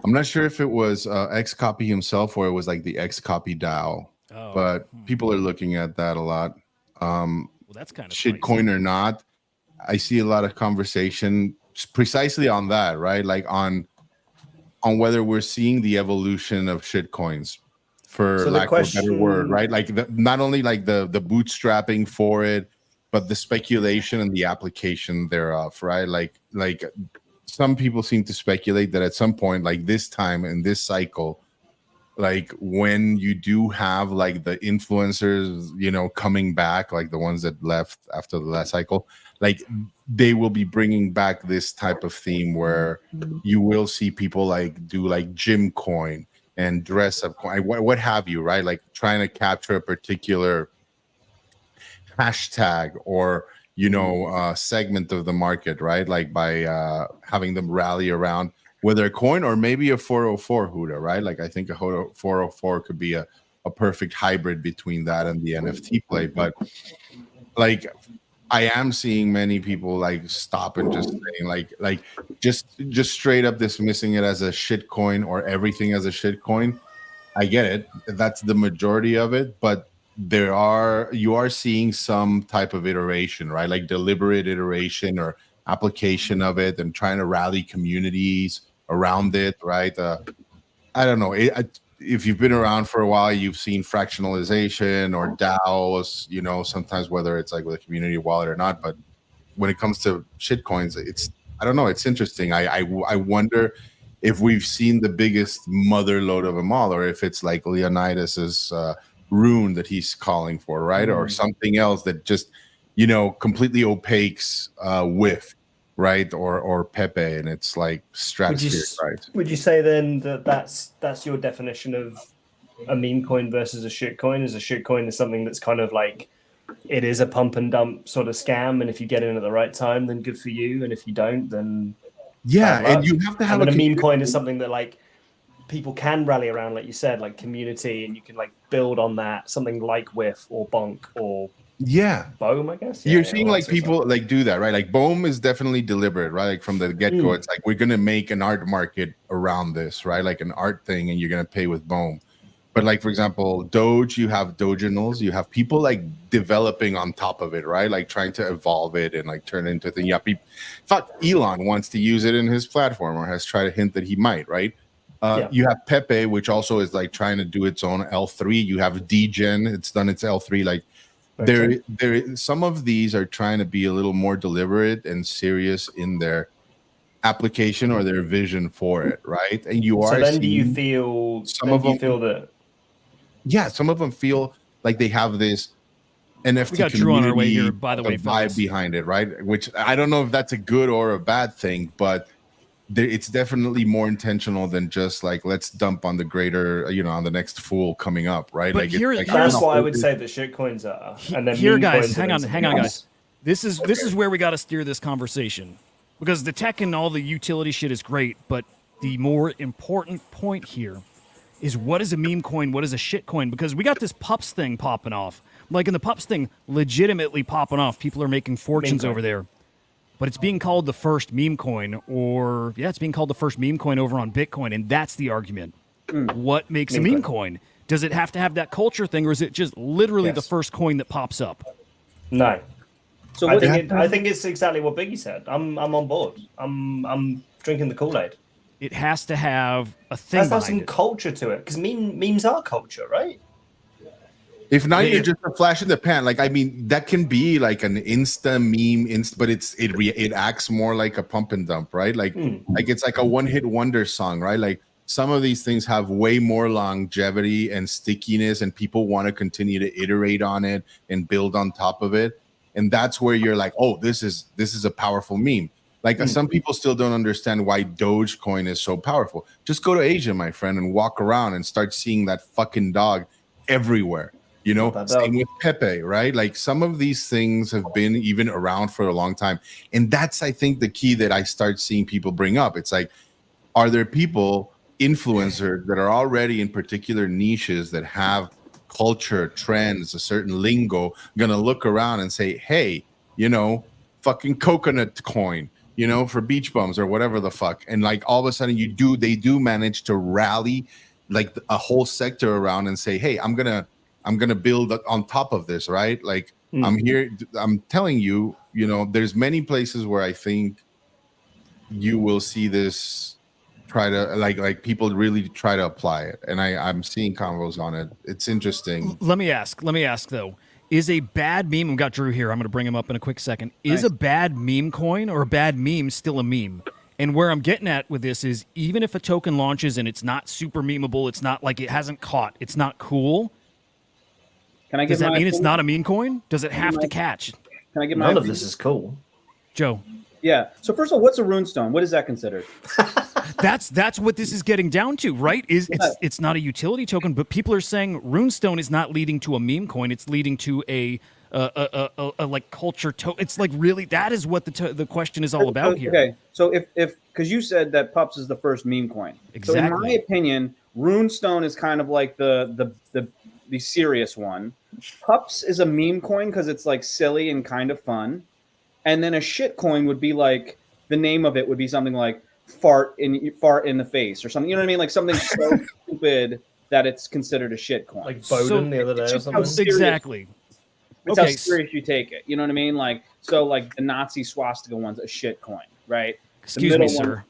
I'm not sure if it was X Copy himself or it was like the X Copy DAO, but people are looking at that a lot. Well, that's kind of shitcoin or not. I see a lot of conversation precisely on that, right? Like on whether we're seeing the evolution of shitcoins, for lack of a better word, right? Like not only like the bootstrapping for it, but the speculation and the application thereof, right? Like some people seem to speculate that at some point, like this time in this cycle, like when you do have like the influencers, you know, coming back, like the ones that left after the last cycle, like they will be bringing back this type of theme where you will see people like do like gym coin and dress up coin, what have you, right? Like trying to capture a particular hashtag or, you know, segment of the market, right? Like by having them rally around whether a coin or maybe a 404 Huda, right? Like I think a 404 could be a perfect hybrid between that and the NFT play. But like I am seeing many people like stop and just saying like just straight up dismissing it as a shit coin or everything as a shit coin. I get it. That's the majority of it, but you are seeing some type of iteration, right? Like deliberate iteration or application of it and trying to rally communities around it, right? I don't know. If you've been around for a while, you've seen fractionalization or DAOs, you know, sometimes whether it's like with a community wallet or not. But when it comes to shitcoins, I don't know. It's interesting. I wonder if we've seen the biggest mother load of them all, or if it's like Leonidas's rune that he's calling for, right? Or something else that just, you know, completely opaques whiff, right? Or Pepe, and it's like stratosphere, right? Would you say then that that's your definition of a meme coin versus a shit coin? Is a shit coin is something that's kind of like it is a pump and dump sort of scam, and if you get in at the right time, then good for you, and if you don't, then and you have to have a meme coin is something that like people can rally around, like you said, like community, and you can like build on that, something like Whiff or Bonk or Bohm, I guess. You're seeing like people like do that, right? Like Bohm is definitely deliberate, right? Like from the get-go, it's like we're gonna make an art market around this, right? Like an art thing, and you're gonna pay with Bohm. But like for example, Doge, you have Doginals, you have people like developing on top of it, right? Like trying to evolve it and like turn it into a thing. Yeah, Elon wants to use it in his platform or has tried to hint that he might, right? You have Pepe, which also is like trying to do its own L3. You have Degen, it's done its L3. Like some of these are trying to be a little more deliberate and serious in their application or their vision for it, right? And you are. So then, do you feel some of them feel that? Yeah, some of them feel like they have this NFT. We got Drew on our way here, by the way, vibe behind it, right? Which I don't know if that's a good or a bad thing, but it's definitely more intentional than just like let's dump on the greater, you know, on the next fool coming up, right? But like that's why I would say that shitcoins are. And then here, guys, hang on, guys. This is where we got to steer this conversation, because the tech and all the utility shit is great, but the more important point here is what is a meme coin? What is a shit coin? Because we got this pups thing popping off. Like in the pups thing, legitimately popping off. People are making fortunes over there. But it's being called the first meme coin, or it's being called the first meme coin over on Bitcoin, and that's the argument. What makes a meme coin? Does it have to have that culture thing, or is it just literally the first coin that pops up? No. So I think it's exactly what Biggie said. I'm on board. I'm drinking the Kool-Aid. It has to have a thing. It has to have behind some it. culture to it, because memes are culture, right? If not, you're just a flash in the pan. Like, I mean, that can be like an Insta meme, but it acts more like a pump and dump, right? Like it's like a one-hit wonder song, right? Like some of these things have way more longevity and stickiness, and people want to continue to iterate on it and build on top of it. And that's where you're like, oh, this is a powerful meme. Like some people still don't understand why Dogecoin is so powerful. Just go to Asia, my friend, and walk around and start seeing that fucking dog everywhere. You know, same with Pepe, right? Like some of these things have been even around for a long time. And that's, I think, the key that I start seeing people bring up. It's like, are there people, influencers that are already in particular niches that have culture, trends, a certain lingo, gonna look around and say, hey, you know, fucking coconut coin, you know, for beach bums or whatever the fuck. And like all of a sudden they do manage to rally like a whole sector around and say, hey, I'm gonna build on top of this, right? Like I'm here, I'm telling you, you know, there's many places where I think you will see this try to like people really try to apply it. And I'm seeing convos on it. It's interesting. Let me ask though, is a bad meme, we got Drew here, I'm going to bring him up in a quick second. Is a bad meme coin or a bad meme still a meme? And where I'm getting at with this is, even if a token launches and it's not super memeable, it's not like it hasn't caught, it's not cool. Does that mean it's not a meme coin? Does it have to catch? Can I get my None of this is cool. Joe. Yeah. So first of all, what's a runestone? What is that considered? That's what this is getting down to, right? It's not a utility token, but people are saying runestone is not leading to a meme coin. It's leading to a like culture it's like, really, that is what the question is all about here. Okay. So if because you said that Pups is the first meme coin. Exactly. So in my opinion, runestone is kind of like the serious one. Pups is a meme coin because it's like silly and kind of fun. And then a shit coin would be like, the name of it would be something like fart in the face or something. You know what I mean? Like something so stupid that it's considered a shit coin. Like Bowden the other day or something. Exactly. It's how serious you take it. You know what I mean? Like, so like the Nazi swastika one's a shit coin, right? Excuse me, sir.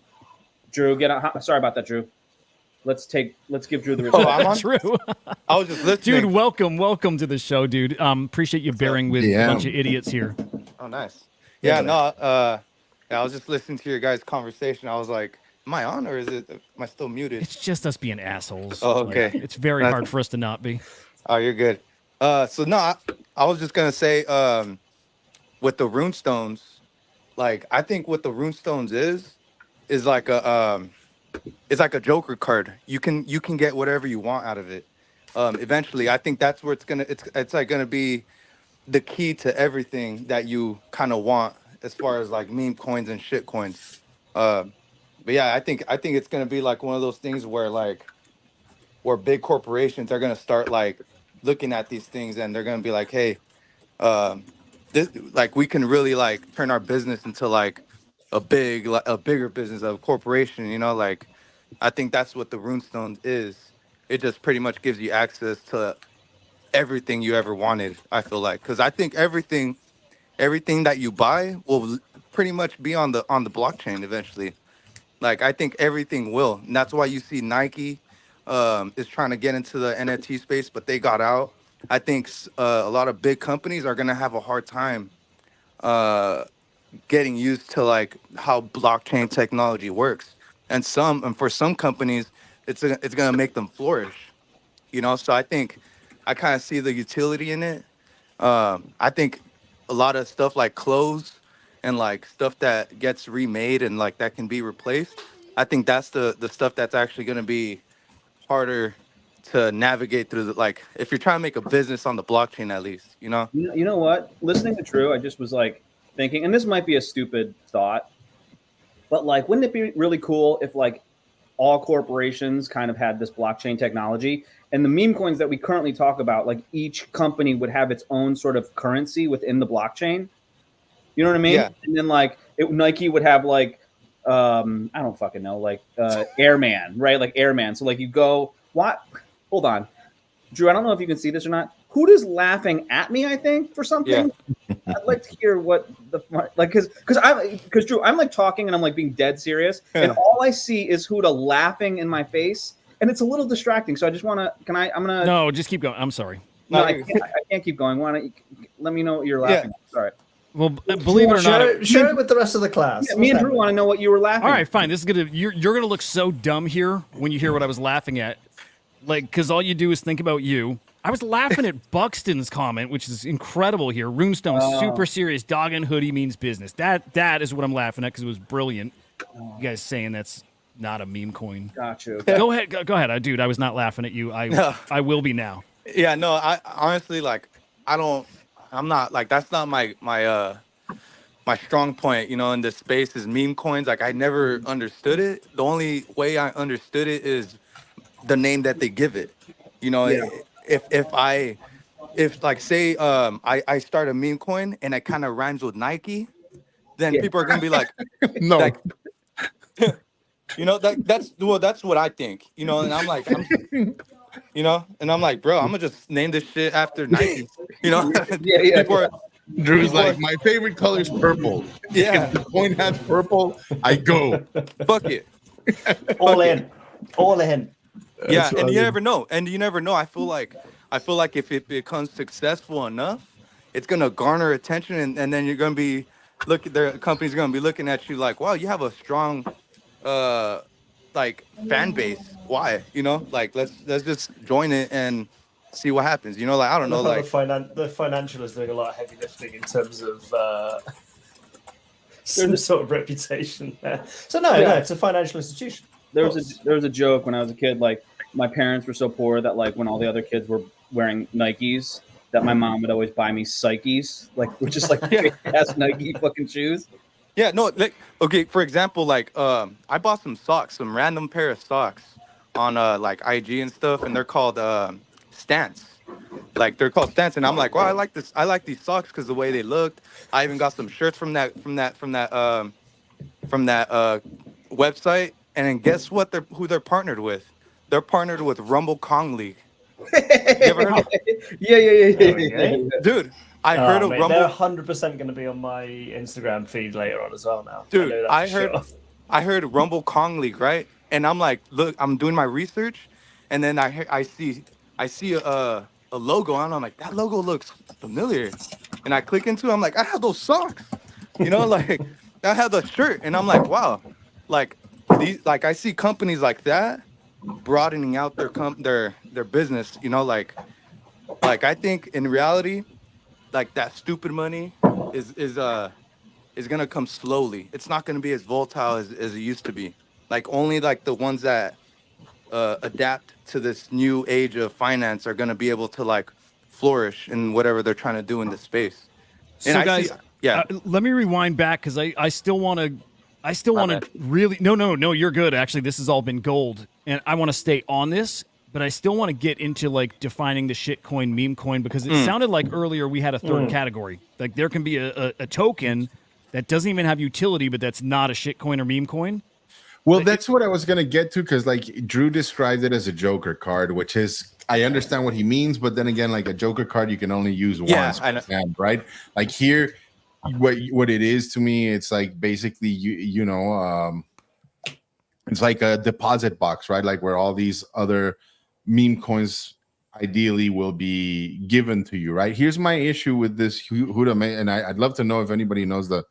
Drew, sorry about that, Drew. Let's give Drew the Oh, I'm on? Drew. I was just listening. Dude, welcome to the show, dude. Appreciate you bearing with a bunch of idiots here. Oh, nice. Yeah, no, I was just listening to your guys' conversation. I was like, am I on or am I still muted? It's just us being assholes. Oh, okay. Like, it's very hard for us to not be. Oh, you're good. So no, I was just gonna say, with the runestones, like I think what the runestones is like it's like a Joker card. You can get whatever you want out of it. Eventually, I think that's where it's like gonna be the key to everything that you kind of want as far as like meme coins and shit coins. But yeah, I think it's gonna be like one of those things where big corporations are gonna start like looking at these things and they're gonna be like, hey, this like we can really like turn our business into like a bigger business, a corporation, you know, like I think that's what the runestone is. It just pretty much gives you access to everything you ever wanted, I feel like, because I think everything that you buy will pretty much be on the blockchain eventually. Like I think everything will, and that's why you see Nike is trying to get into the NFT space, but they got out. I think a lot of big companies are gonna have a hard time getting used to like how blockchain technology works, and for some companies, it's gonna make them flourish, you know. So I think I kind of see the utility in it. I think a lot of stuff like clothes and like stuff that gets remade and like that can be replaced. I think that's the stuff that's actually going to be harder to navigate through. Like if you're trying to make a business on the blockchain, at least, you know. You know what? Listening to Drew, I just was like thinking, and this might be a stupid thought, but like, wouldn't it be really cool if like all corporations kind of had this blockchain technology, and the meme coins that we currently talk about, like each company would have its own sort of currency within the blockchain. You know what I mean? Yeah. And then like Nike would have like I don't fucking know, like Airman, right? Like Airman. So like you go, what? Hold on, Drew. I don't know if you can see this or not. Huda's laughing at me, I think, for something. Yeah. I'd like to hear what the like, because Drew, I'm like talking and I'm like being dead serious, and all I see is Huda laughing in my face, and it's a little distracting. So I just want to, I'm gonna. No, just keep going. I'm sorry. No, I can't keep going. Why don't you let me know what you're laughing at? Sorry. Well, believe it or not, share it with the rest of the class. Yeah, me and Drew want to know what you were laughing. All right, fine. This is gonna you're gonna look so dumb here when you hear what I was laughing at, like because all you do is think about you. I was laughing at Buxton's comment, which is incredible here. Runestone, super serious. Dog and hoodie means business. That is what I'm laughing at because it was brilliant. You guys saying that's not a meme coin. Gotcha. Go ahead, dude. I was not laughing at you. I will be now. Yeah, no. I honestly like. I'm not like that's not my strong point. You know, in this space is meme coins. Like I never understood it. The only way I understood it is the name that they give it. You know. Yeah. If like say I start a meme coin and it kind of rhymes with Nike, then people are gonna be like, no, like, you know that's what I think, you know, and I'm like, you know, and I'm like, bro, I'm gonna just name this shit after Nike, you know. Drew's like, my favorite color is purple. Yeah, if the coin has purple, I go. Fuck it, all in. Yeah, and you never know. I feel like if it becomes successful enough, it's gonna garner attention, and then you're gonna be the company's gonna be looking at you like, wow, you have a strong like fan base. Why? You know, like let's just join it and see what happens. You know, like I don't know, like the financial is doing a lot of heavy lifting in terms of some sort of reputation there. So no, it's a financial institution. There was a joke when I was a kid, like my parents were so poor that like when all the other kids were wearing Nikes, that my mom would always buy me Psyches, like which is like ass Nike fucking shoes. Yeah, no, like okay, for example, like I bought some socks, some random pair of socks on like IG and stuff, and they're called Stance. Like they're called Stance, and I'm like, well, I like these socks because the way they looked. I even got some shirts from that website. And then guess what? Who they're partnered with? They're partnered with Rumble Kong League. You ever heard of it? Yeah. Dude, I heard of Rumble. They're 100% going to be on my Instagram feed later on as well now. Dude, I heard Rumble Kong League, right? And I'm like, look, I'm doing my research, and then I see a logo, and I'm like, that logo looks familiar. And I click into it, I'm like, I have those socks. You know, like I have the shirt, and I'm like, wow, like. Like I see companies like that broadening out their business, you know, like I think in reality, like that stupid money is gonna come slowly. It's not gonna be as volatile as it used to be. Like only like the ones that adapt to this new age of finance are gonna be able to like flourish in whatever they're trying to do in this space. And so guys, let me rewind back because I still want to. Really no, you're good. Actually, this has all been gold, and I want to stay on this, but I still want to get into like defining the shitcoin meme coin because it sounded like earlier we had a third category. Like there can be a token that doesn't even have utility, but that's not a shitcoin or meme coin. Well, that's what I was gonna get to because like Drew described it as a Joker card, which is I understand what he means, but then again, like a Joker card you can only use once, right? Like here. What it is to me, it's like basically you know it's like a deposit box, right? Like where all these other meme coins ideally will be given to you, right? Here's my issue with this Huda, and I'd love to know if anybody knows the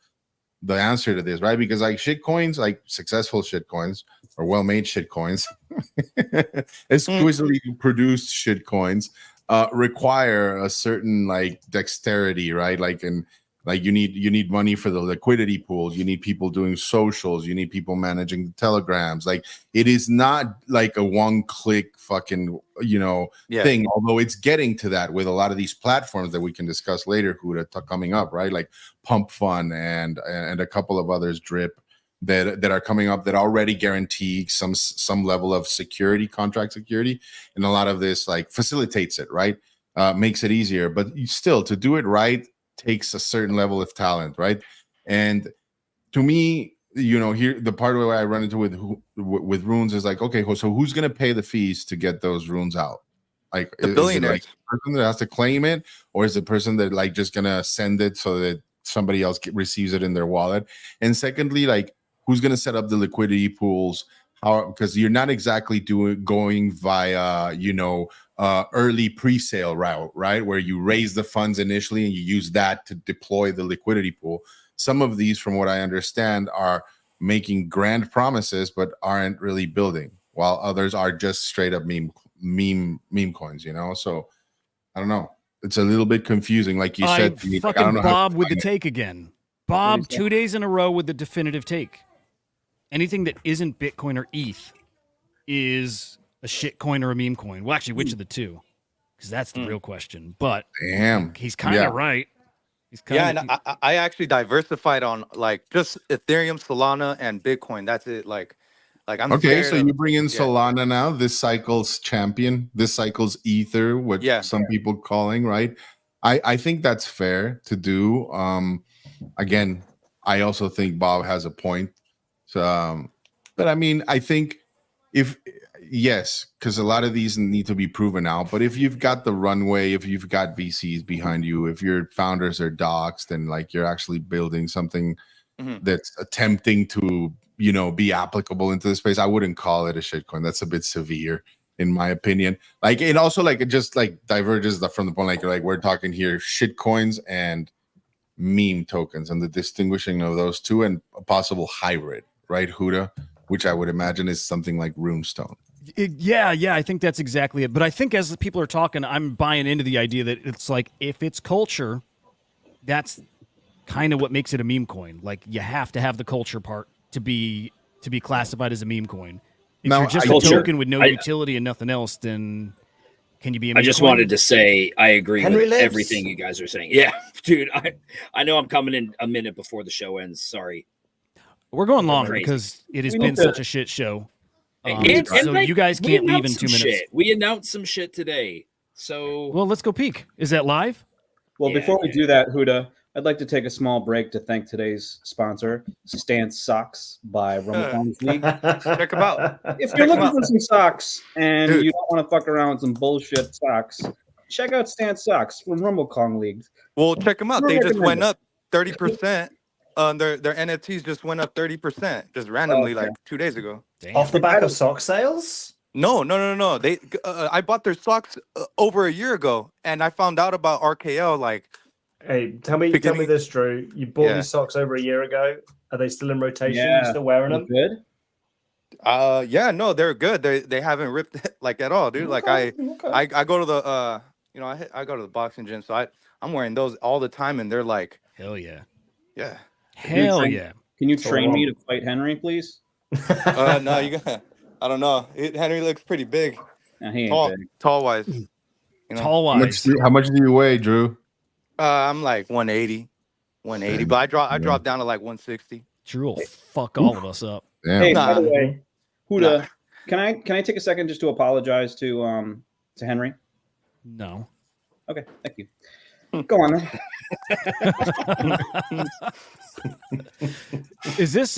answer to this, right? Because like shit coins, like successful shit coins or well-made shit coins, exquisitely produced shit coins require a certain like dexterity, right? Like you need money for the liquidity pools. You need people doing socials. You need people managing telegrams. Like it is not like a one-click fucking thing. Although it's getting to that with a lot of these platforms that we can discuss later, Huda, coming up, right? Like Pump Fun and a couple of others, Drip, that are coming up that already guarantee some level of security, contract security, and a lot of this like facilitates it, right? Makes it easier, but still to do it right takes a certain level of talent, right? And to me, here the part where I run into with runes is like, okay, so who's gonna pay the fees to get those runes out? Like, The is it billionaires. like the person that has to claim it, or is the person that like just gonna send it so that somebody else receives it in their wallet? And secondly, like, who's gonna set up the liquidity pools? How, because you're not exactly going via early pre-sale route, right, where you raise the funds initially and you use that to deploy the liquidity pool. Some of these, from what I understand, are making grand promises but aren't really building, while others are just straight up meme coins, so I don't know, it's a little bit confusing, like you said. Fucking I don't know Bob with the take again. Bob, 2 days in a row with the definitive take. Anything that isn't Bitcoin or ETH is a shitcoin or a meme coin. Well, actually, which of the two? Because that's the real question. But damn, he's kind of right. And I actually diversified on like just Ethereum, Solana, and Bitcoin. That's it. Like I'm okay. So you bring in Solana now, this cycle's champion, this cycle's Ether, what some people calling, right? I think that's fair to do. Again, I also think Bob has a point. So, but I mean, I think yes, because a lot of these need to be proven out. But if you've got the runway, if you've got VCs behind you, if your founders are doxxed and like you're actually building something that's attempting to, be applicable into the space, I wouldn't call it a shitcoin. That's a bit severe, in my opinion. Like, it also it just like diverges from the point like we're talking here shitcoins and meme tokens and the distinguishing of those two and a possible hybrid, right, Huda? Which I would imagine is something like Runestone. Yeah, I think that's exactly it. But I think as people are talking, I'm buying into the idea that it's like if it's culture, that's kind of what makes it a meme coin. Like you have to have the culture part to be classified as a meme coin. If you're just a token with no utility and nothing else, then can you be a meme I just coin? wanted to say I agree with everything you guys are saying. Yeah, dude, I know I'm coming in a minute before the show ends. Sorry. We're going longer because it has been such a shit show. So you guys can't leave in 2 minutes. Shit. We announced some shit today. So let's go peek. Is that live? Well, before we do that, Huda, I'd like to take a small break to thank today's sponsor, Stance Socks by Memecoin League. Check them out. If you're looking for some socks and you don't want to fuck around with some bullshit socks, check out Stance Socks from Rumblecong League. Well, check them out. They just went up 30%. Their NFTs just went up 30% just randomly like 2 days ago. Damn. Off the back of sock sales? No. They I bought their socks over a year ago, and I found out about RKL like. Hey, tell me this, Drew. You bought these socks over a year ago. Are they still in rotation? You still wearing them? Good. No, they're good. They haven't ripped like at all, dude. Like I go to the I go to the boxing gym, so I'm wearing those all the time, and they're like hell yeah. Yeah. Hell yeah. Can you train me to fight Henry, please? No, you got. I don't know. Henry looks pretty big. He ain't big. Tall wise. Tall wise. How much do you weigh, Drew? I'm like 180, but I dropped down to like 160. Drew will fuck all of us up. Damn. Hey, by the way, Huda, can I take a second just to apologize to Henry? No. Okay, thank you. Go on then. Is this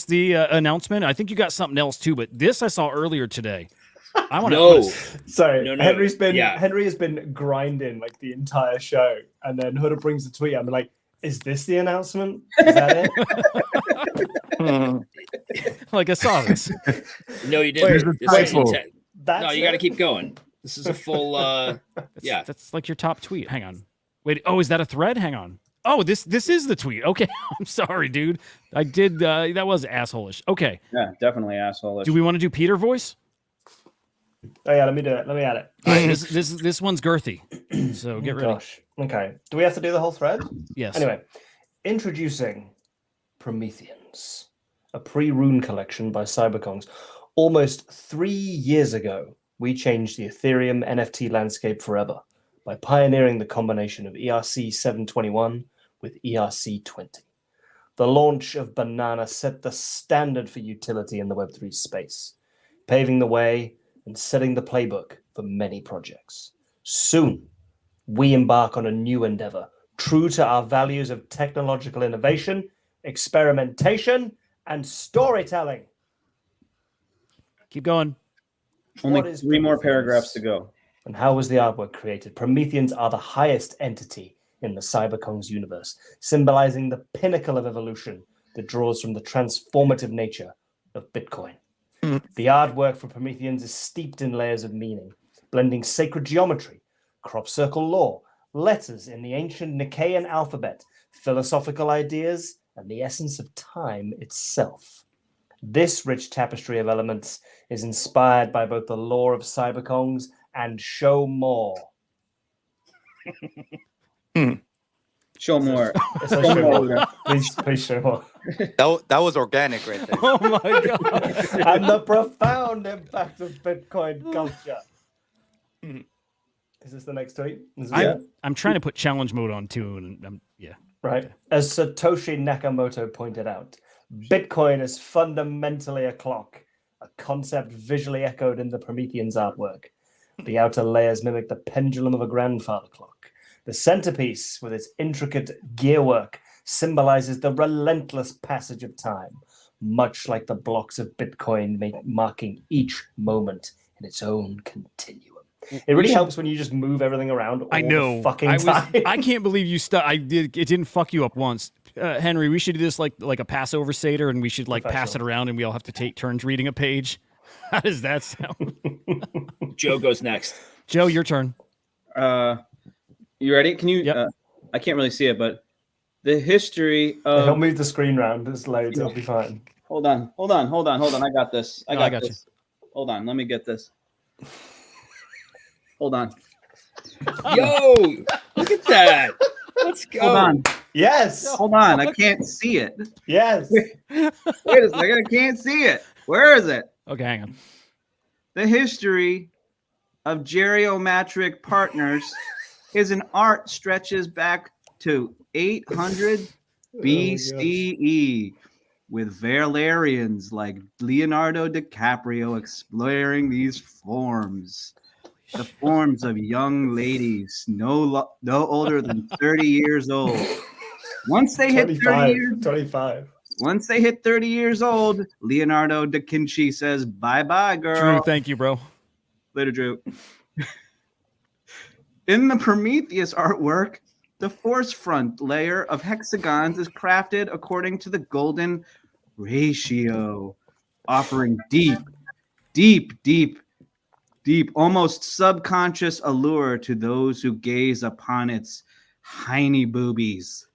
the announcement? I think you got something else too, but this I saw earlier today. Sorry, no. Henry has been grinding like the entire show, and then Huda brings the tweet. I'm like, is this the announcement? Is that it? Like I saw this. No, you didn't. No, you got to keep going. This is a full. That's like your top tweet. Hang on. Wait. Oh, is that a thread? Hang on. Oh, this is the tweet. Okay, I'm sorry, dude. I did. That was asshole-ish. Okay. Yeah, definitely asshole-ish. Do we want to do Peter voice? Oh yeah, let me do it. Let me add it. All right, this one's girthy, so get ready. Okay. Do we have to do the whole thread? Yes. Anyway, introducing Prometheans, a pre-rune collection by Cyberkongs. Almost 3 years ago, we changed the Ethereum NFT landscape forever by pioneering the combination of ERC-721 with ERC-20. The launch of Banana set the standard for utility in the Web3 space, paving the way and setting the playbook for many projects. Soon, we embark on a new endeavor, true to our values of technological innovation, experimentation, and storytelling. Keep going. Only 3 more paragraphs to go. And how was the artwork created? Prometheans are the highest entity in the Cyberkongs universe, symbolizing the pinnacle of evolution that draws from the transformative nature of Bitcoin. The artwork for Prometheans is steeped in layers of meaning, blending sacred geometry, crop circle lore, letters in the ancient Nicaean alphabet, philosophical ideas, and the essence of time itself. This rich tapestry of elements is inspired by both the lore of Cyberkongs and Show More. Show more. Please show more. That was organic right there. Oh my god! And the profound impact of Bitcoin culture. Is this the next tweet? I'm trying to put challenge mode on too, and yeah. Right. As Satoshi Nakamoto pointed out, Bitcoin is fundamentally a clock, a concept visually echoed in the Prometheans artwork. The outer layers mimic the pendulum of a grandfather clock. The centerpiece, with its intricate gearwork, symbolizes the relentless passage of time, much like the blocks of Bitcoin marking each moment in its own continuum. It really helps when you just move everything around all the fucking time. I can't believe you it didn't fuck you up once. Henry, we should do this like a Passover Seder, and we should pass it around, and we all have to take turns reading a page. How does that sound? Joe goes next. Joe, your turn. You ready? Can you? Yep. I can't really see it, but the history of. He'll move the screen around. There's loads. It'll be fine. Hold on. I got this. I got this. Hold on. Let me get this. Hold on. Yo, look at that. Let's go. Hold on. Yes. Hold on. I can't see it. Yes. Wait a second. I can't see it. Where is it? Okay, hang on. The history of geriometric partners is an art stretches back to 800 BCE, with Valerians like Leonardo DiCaprio exploring these forms. The forms of young ladies no older than 30 years old. Once they hit 25. Once they hit 30 years old, Leonardo da Vinci says, bye-bye, girl. Drew, thank you, bro. Later, Drew. In the Prometheus artwork, the force front layer of hexagons is crafted according to the golden ratio, offering deep, almost subconscious allure to those who gaze upon its tiny boobies.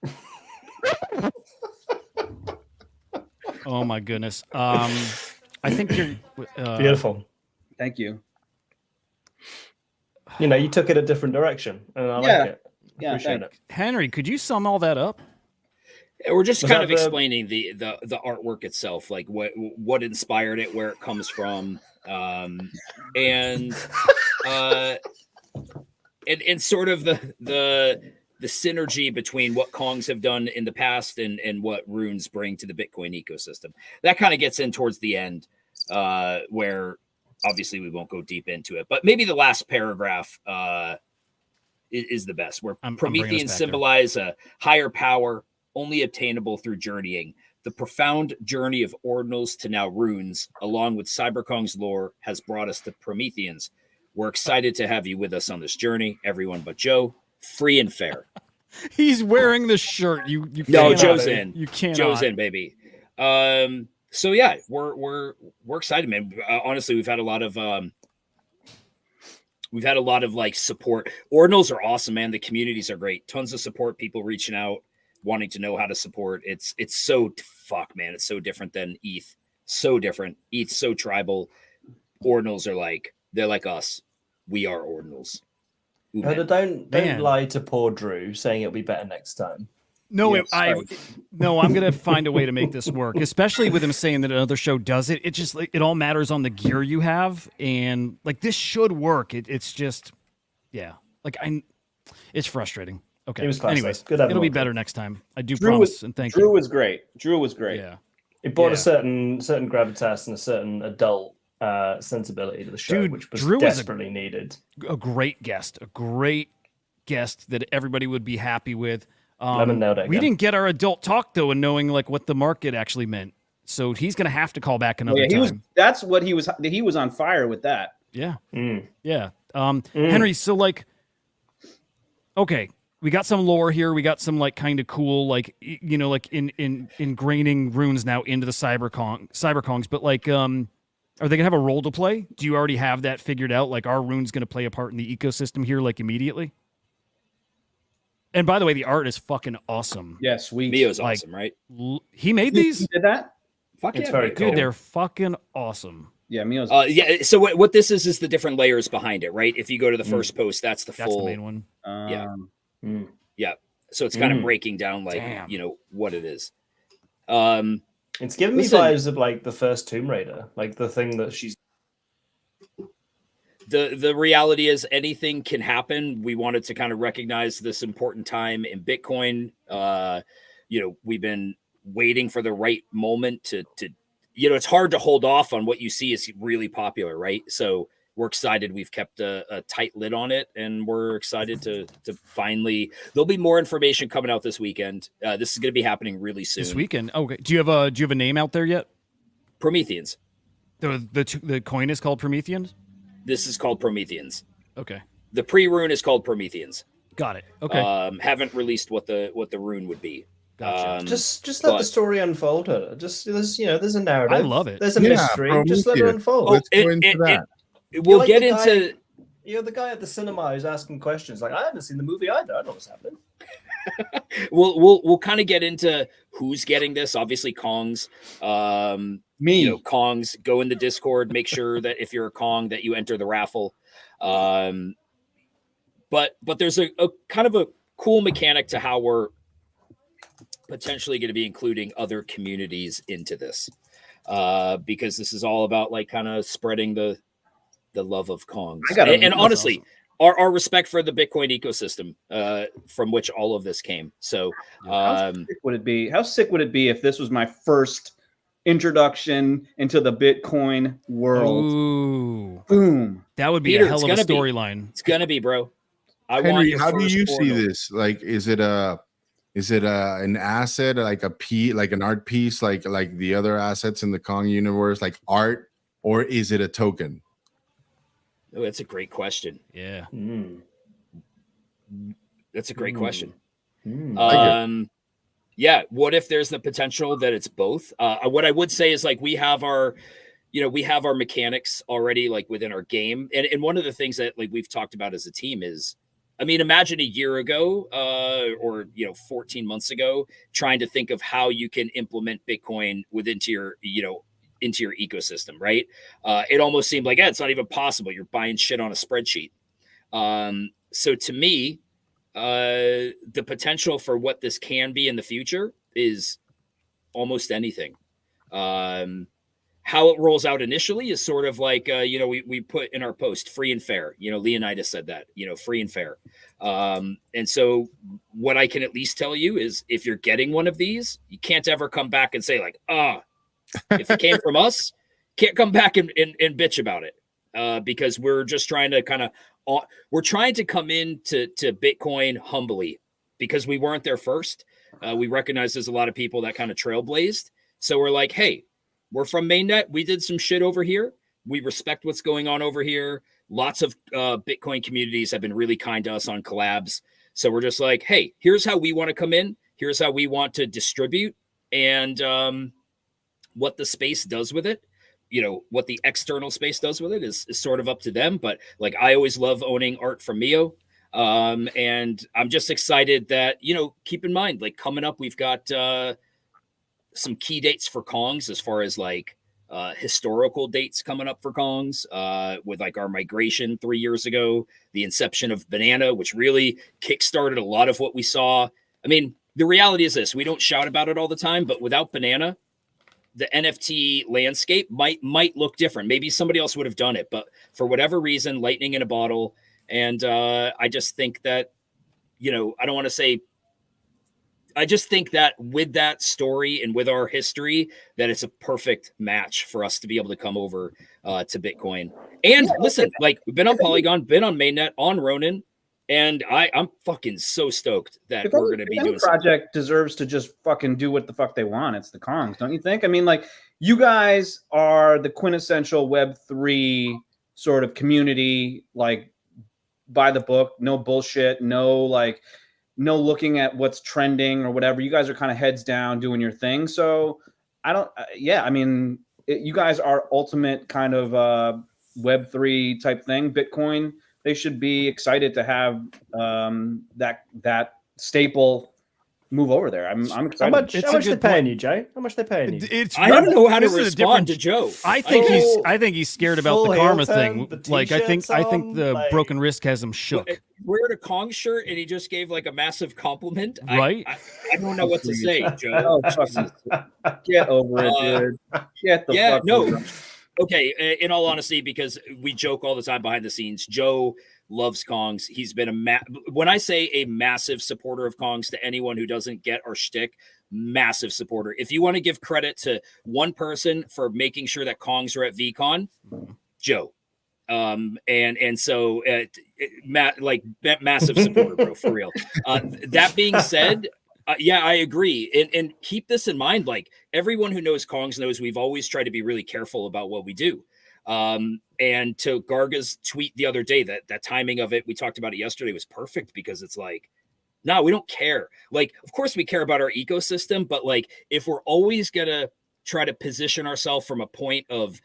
Oh my goodness. I think you're Beautiful. Thank you. You took it a different direction, and I like it. Yeah, appreciate it. Henry, could you sum all that up? We're just kind of explaining the artwork itself, like what inspired it, where it comes from, and sort of the synergy between what Kongs have done in the past and what runes bring to the Bitcoin ecosystem. That kind of gets in towards the end, where obviously we won't go deep into it, but maybe the last paragraph is the best, where Prometheans symbolize a higher power only obtainable through journeying. The profound journey of ordinals to now runes, along with Cyberkong's lore, has brought us to Prometheans. We're excited to have you with us on this journey, everyone but Joe. Free and fair. He's wearing the shirt. You no, Joe's in. You can't. Joe's in, baby. So yeah, we're excited, man. Honestly, we've had a lot of like support. Ordinals are awesome, man. The communities are great. Tons of support. People reaching out, wanting to know how to support. It's so man. It's so different than ETH. So different. ETH so tribal. Ordinals are they're like us. We are ordinals. Don't lie to poor Drew, saying it'll be better next time. No, I'm gonna find a way to make this work, especially with him saying that another show does it. It just it all matters on the gear you have, and this should work. It's just, yeah, it's frustrating. Okay. It was class. Anyways, Good having it'll be one. better next time. I do Drew promise, was, and thank Drew you. was great. Drew was great. Yeah. It brought Yeah. a certain gravitas and a certain adult sensibility to the show, Dude, which was Drew was desperately needed. A great guest that everybody would be happy with. Lemon nailed it We again. didn't get our adult talk though, and knowing like what the market actually meant. So he's gonna have to call back another time. That's what he was. He was on fire with that. Yeah. Yeah. Henry, so like, okay, we got some lore here. We got some like kind of cool, like, you know, like ingraining runes now into the cyberkongs, but like, are they gonna have a role to play? Do you already have that figured out? Like, are runes gonna play a part in the ecosystem here, like immediately? And by the way, the art is fucking awesome. Yeah, sweet. Mio's awesome, right? He made these. He did that? Fuck It's yeah, very Mio. cool. Dude, they're fucking awesome. Yeah, Mio's. Yeah. So what this is the different layers behind it, right? If you go to the first post, that's the That's full the main one. Yeah. Yeah. So it's kind of breaking down like Damn. you know what it is. It's giving me Listen. vibes of like the first Tomb Raider, like the thing that she's. The reality is anything can happen. We wanted to kind of recognize this important time in Bitcoin. You know, we've been waiting for the right moment to you know, it's hard to hold off on what you see is really popular, right? So we're excited. We've kept a tight lid on it, and we're excited to finally. There'll be more information coming out this weekend. This is going to be happening really soon. This weekend. Okay. Do you have a name out there yet? Prometheans. The coin is called Prometheans. This is called Prometheans. Okay. The pre-rune is called Prometheans. Got it. Okay. Haven't released what the rune would be. Gotcha. Just let the story unfold. Just there's a narrative. I love it. There's a mystery. Just let it Prometheus. unfold. Let's go into that. We'll like get the into. You're the guy at the cinema who's asking questions. Like, I haven't seen the movie either. I don't know what's happening. We'll kind of get into who's getting this. Obviously, Kongs. Me. You know, Kongs. Go in the Discord. Make sure that if you're a Kong, that you enter the raffle. But there's a kind of a cool mechanic to how we're potentially going to be including other communities into this, because this is all about like kind of spreading the love of Kongs. And honestly, awesome. our respect for the Bitcoin ecosystem, from which all of this came. So, how sick would it be? How sick would it be if this was my first introduction into the Bitcoin world? Ooh. Boom. That would be Peter, a hell of a it's gonna be. storyline. It's gonna be, bro. I want Henry, your how do first you see portal. this? Like, is it an asset, like like an art piece, like the other assets in the Kong universe, like art, or is it a token? Oh, that's a great question. Yeah. That's a great question. Like Yeah. What if there's the potential that it's both? What I would say is like we have our mechanics already like within our game, and one of the things that like we've talked about as a team is, I mean, imagine a year ago, or 14 months ago, trying to think of how you can implement Bitcoin into your ecosystem, right? It almost seemed like, it's not even possible. You're buying shit on a spreadsheet. So to me, the potential for what this can be in the future is almost anything. How it rolls out initially is sort of like, we put in our post, free and fair. Leonidas said that, free and fair. And so what I can at least tell you is if you're getting one of these, you can't ever come back and say like, if it came from us, can't come back and bitch about it. Because we're just trying to we're trying to come into Bitcoin humbly because we weren't there first. We recognize there's a lot of people that kind of trailblazed. So we're like, hey, we're from mainnet. We did some shit over here. We respect what's going on over here. Lots of Bitcoin communities have been really kind to us on collabs. So we're just like, hey, here's how we want to come in. Here's how we want to distribute. And what the space does with it, what the external space does with it is sort of up to them. But like, I always love owning art from Mio. And I'm just excited that, keep in mind, like coming up, we've got some key dates for Kongs as far as like historical dates coming up for Kongs, with like our migration 3 years ago, the inception of Banana, which really kickstarted a lot of what we saw. I mean, the reality is this, we don't shout about it all the time, but without Banana, the NFT landscape might look different. Maybe somebody else would have done it, but for whatever reason, lightning in a bottle. And I just think that you know, I don't want to say, I just think that with that story and with our history, that it's a perfect match for us to be able to come over to Bitcoin. And listen, like we've been on Polygon, been on Mainnet, on Ronin, and I'm fucking so stoked that we're going to be doing project deserves to just fucking do what the fuck they want. It's the Kongs, don't you think? I mean, like you guys are the quintessential Web3 sort of community, like by the book, no bullshit, no looking at what's trending or whatever. You guys are kind of heads down doing your thing. So I don't, I mean, you guys are ultimate kind of Web3 type thing. Bitcoin, they should be excited to have that staple move over there. I'm excited. How much they paying you, Joe? How much they paying you? I don't know how to respond to Joe. I think he's scared about the karma thing. Like I think the broken wrist has him shook. Wearing a Kong shirt and he just gave like a massive compliment. Right? I don't know what to say, Joe. Get over it, dude. Get the fuck over it. Okay, in all honesty, because we joke all the time behind the scenes, Joe loves Kongs. He's been when I say a massive supporter of Kongs to anyone who doesn't get our shtick, massive supporter. If you want to give credit to one person for making sure that Kongs are at VCon, Joe. And so massive supporter, bro, for real. That being said, yeah, I agree. And keep this in mind. Like everyone who knows Kongs knows we've always tried to be really careful about what we do. And to Garga's tweet the other day, that timing of it, we talked about it yesterday, was perfect because it's like, no, we don't care. Like, of course we care about our ecosystem, but like, if we're always going to try to position ourselves from a point of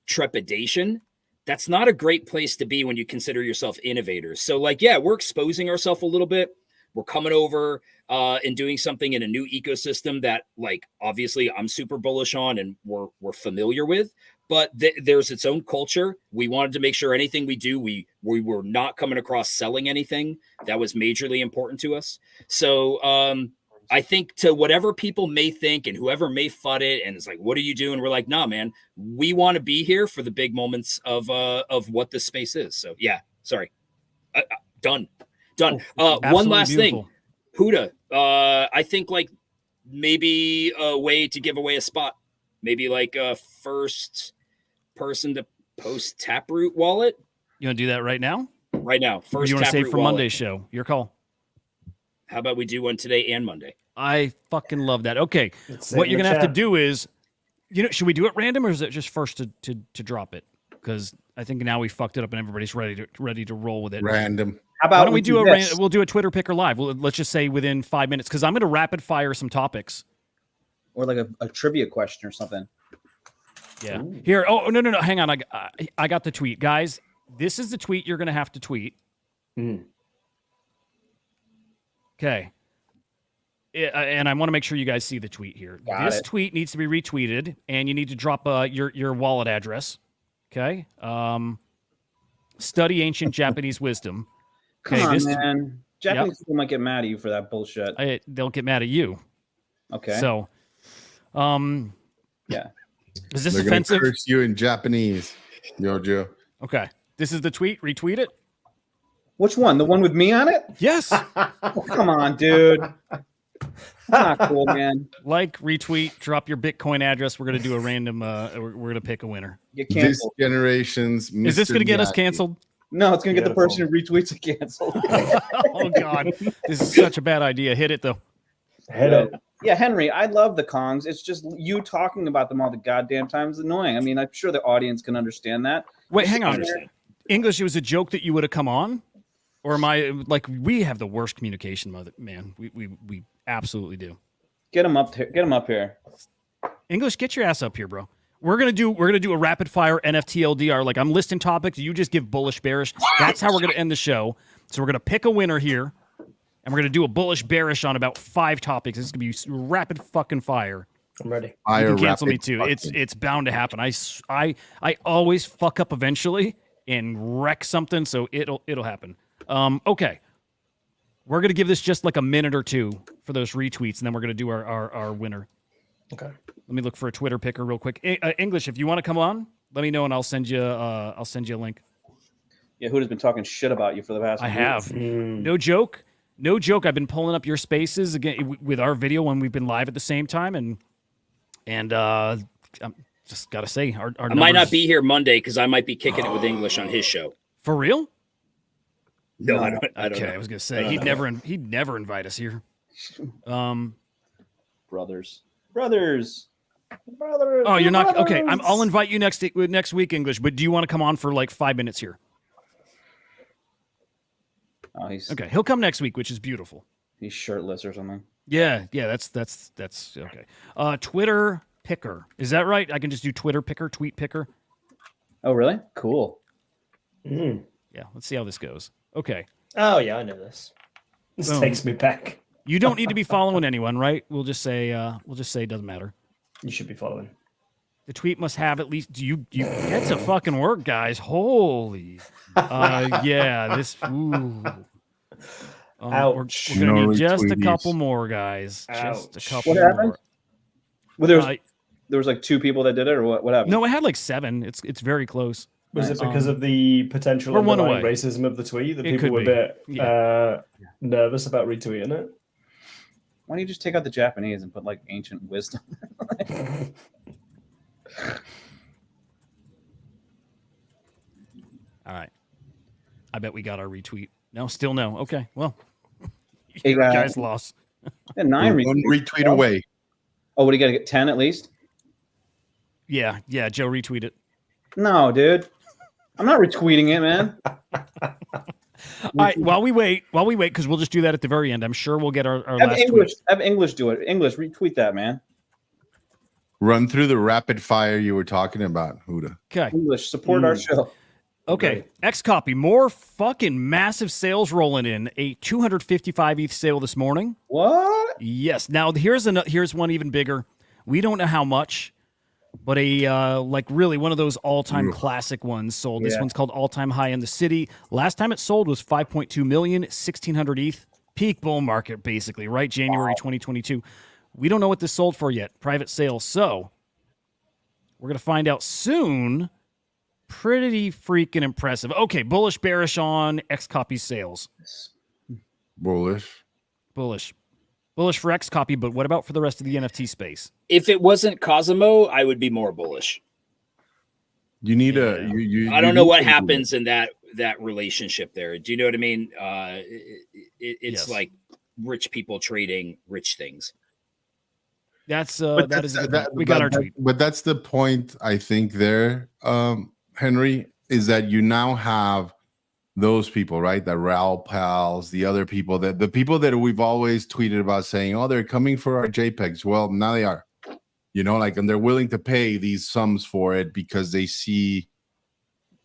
trepidation, that's not a great place to be when you consider yourself innovators. So like, yeah, we're exposing ourselves a little bit. We're coming over and doing something in a new ecosystem that, like, obviously I'm super bullish on and we're familiar with, but there's its own culture. We wanted to make sure anything we do, we were not coming across selling anything. That was majorly important to us. So I think to whatever people may think and whoever may FUD it and it's like, what are you doing? We're like, nah, man, we want to be here for the big moments of what this space is. So yeah, sorry. Done. One last thing. Huda, I think like maybe a way to give away a spot, maybe like a first person to post Taproot wallet. You want to do that right now? Right now. First, you want to save for wallet. Monday's show? Your call. How about we do one today and Monday? I fucking love that. Okay, what you're gonna have to do is, should we do it random or is it just first to drop it? Because I think now we fucked it up and everybody's ready to roll with it. Random. How about why don't we do we'll do a Twitter picker live. Let's just say within 5 minutes because I'm going to rapid fire some topics. Or like a trivia question or something. Yeah. Ooh. Here. Oh, no. Hang on. I got the tweet. Guys, this is the tweet you're going to have to tweet. Okay. And I want to make sure you guys see the tweet here. This tweet needs to be retweeted, and you need to drop your wallet address. Okay. Study ancient Japanese wisdom. Come on, man. Japanese people might get mad at you for that bullshit. They'll get mad at you. Okay. So, yeah. Is this They're offensive? Curse you in Japanese, Yojo. Okay. This is the tweet. Retweet it. Which one? The one with me on it? Yes. Oh, come on, dude. Not cool, man. Like, retweet, drop your Bitcoin address. We're gonna do a random. We're gonna pick a winner. Get canceled. This generation's. Is this gonna get us canceled? No, it's gonna get the person who retweets it canceled. Oh God, this is such a bad idea. Hit it though. Hit it. Yeah, Henry, I love the Kongs. It's just you talking about them all the goddamn time is annoying. I mean, I'm sure the audience can understand that. Wait, hang on. English, it was a joke that you would have come on, or am I like we have the worst communication, man? We absolutely do. Get him up here. Get him up here. English, get your ass up here, bro. We're gonna do a rapid fire NFT LDR. Like I'm listing topics, you just give bullish, bearish. That's how we're gonna end the show. So we're gonna pick a winner here, and we're gonna do a bullish, bearish on about 5 topics. This is gonna be rapid fucking fire. I'm ready. You can cancel me too. It's bound to happen. I always fuck up eventually and wreck something, so it'll happen. Okay. We're gonna give this just like a minute or two for those retweets, and then we're gonna do our winner. Okay. Let me look for a Twitter picker real quick. English, if you want to come on, let me know and I'll send you a link. Yeah, Huda's been talking shit about you for the past. I week. have. No joke. No joke. I've been pulling up your spaces again with our video when we've been live at the same time, and I'm just gotta say, our I might not be here Monday because I might be kicking it with English on his show. For real? No, I don't. Okay, I was gonna say he'd never invite us here. Brothers. Oh, you're not okay. I'll invite you next week, English. But do you want to come on for like 5 minutes here? Oh, he's Okay, he'll come next week, which is beautiful. He's shirtless or something. Yeah, that's okay. Twitter picker, is that right? I can just do Twitter picker, tweet picker. Oh, really? Cool. Yeah, let's see how this goes. Okay. Oh yeah, I know this. This takes me back. You don't need to be following anyone, right? We'll just say it doesn't matter. You should be following. The tweet must have at least you get to fucking work, guys. Holy. Yeah, this ooh. Ouch. We're gonna need just a retweeties. couple more, guys. Just a couple What happened? more. Well, there was like 2 people that did it, or what happened? No, it had like 7. It's very close. Was it because of the potential we're one underlying away. racism of the tweet that It people could were a be. bit nervous about retweeting it? Why don't you just take out the Japanese and put like ancient wisdom? All right. I bet we got our retweet. No, still no. Okay. Well, Hey, you guys lost. Yeah, 9 One retweet away. Oh, what do you got to get 10 at least? Yeah, Joe retweeted. No, dude. I'm not retweeting it, man. All right, while we wait, because we'll just do that at the very end. I'm sure we'll get our Have last English. tweet. Have English do it. English retweet that, man. Run through the rapid fire you were talking about, Huda. Okay. English support our show. Okay. X copy. More fucking massive sales rolling in. A 255 ETH sale this morning. What? Yes. Now here's one even bigger. We don't know how much, but like really one of those all-time classic ones sold. This one's called All Time High in the City. Last time it sold was 5.2 million, 1,600 ETH. Peak bull market, basically, right? January 2022. We don't know what this sold for yet. Private sale. So we're gonna find out soon. Pretty freaking impressive. Okay, bullish, bearish on X copy sales. Bullish. Bullish for X copy, but what about for the rest of the NFT space? If it wasn't Cosimo, I would be more bullish. You need I don't know what happens in that relationship there. Do you know what I mean? It's like rich people trading rich things. We got our tweet. But that's the point, I think, there, Henry, is that you now have those people, right? The Raoul pals, the other people, the people that we've always tweeted about saying, oh, they're coming for our JPEGs. Well, now they are, and they're willing to pay these sums for it because they see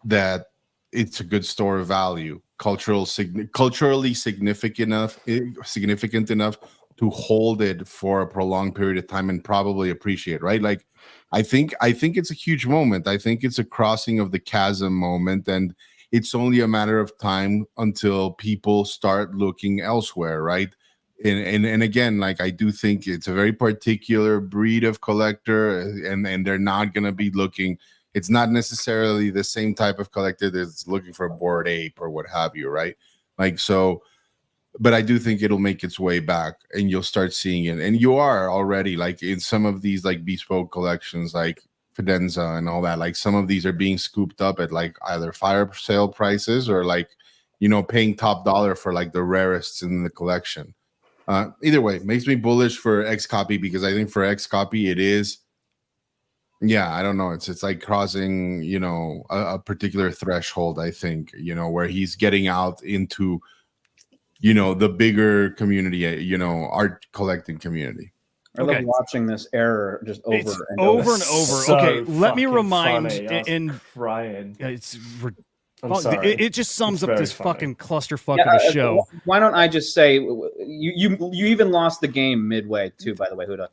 that it's a good store of value, culturally significant enough to hold it for a prolonged period of time and probably appreciate, right? Like, I think it's a huge moment. I think it's a crossing of the chasm moment, and it's only a matter of time until people start looking elsewhere, right? And again, like, I do think it's a very particular breed of collector, and they're not going to be looking. It's not necessarily the same type of collector that's looking for a Bored Ape or what have you, right? Like, so. But I do think it'll make its way back, and you'll start seeing it. And you are already, like, in some of these like bespoke collections, like Fidenza and all that. Like, some of these are being scooped up at like either fire sale prices or like, paying top dollar for like the rarest in the collection. Either way, makes me bullish for X copy, because I think for X copy it is. Yeah, I don't know. It's like crossing, a particular threshold. I think where he's getting out into. The bigger community, art collecting community. I love watching this error just over and over. So okay, let me remind and crying. It's I'm sorry. It just sums It's up very this funny. fucking clusterfuck of a show. Why don't I just say you even lost the game midway too? By the way, Huda.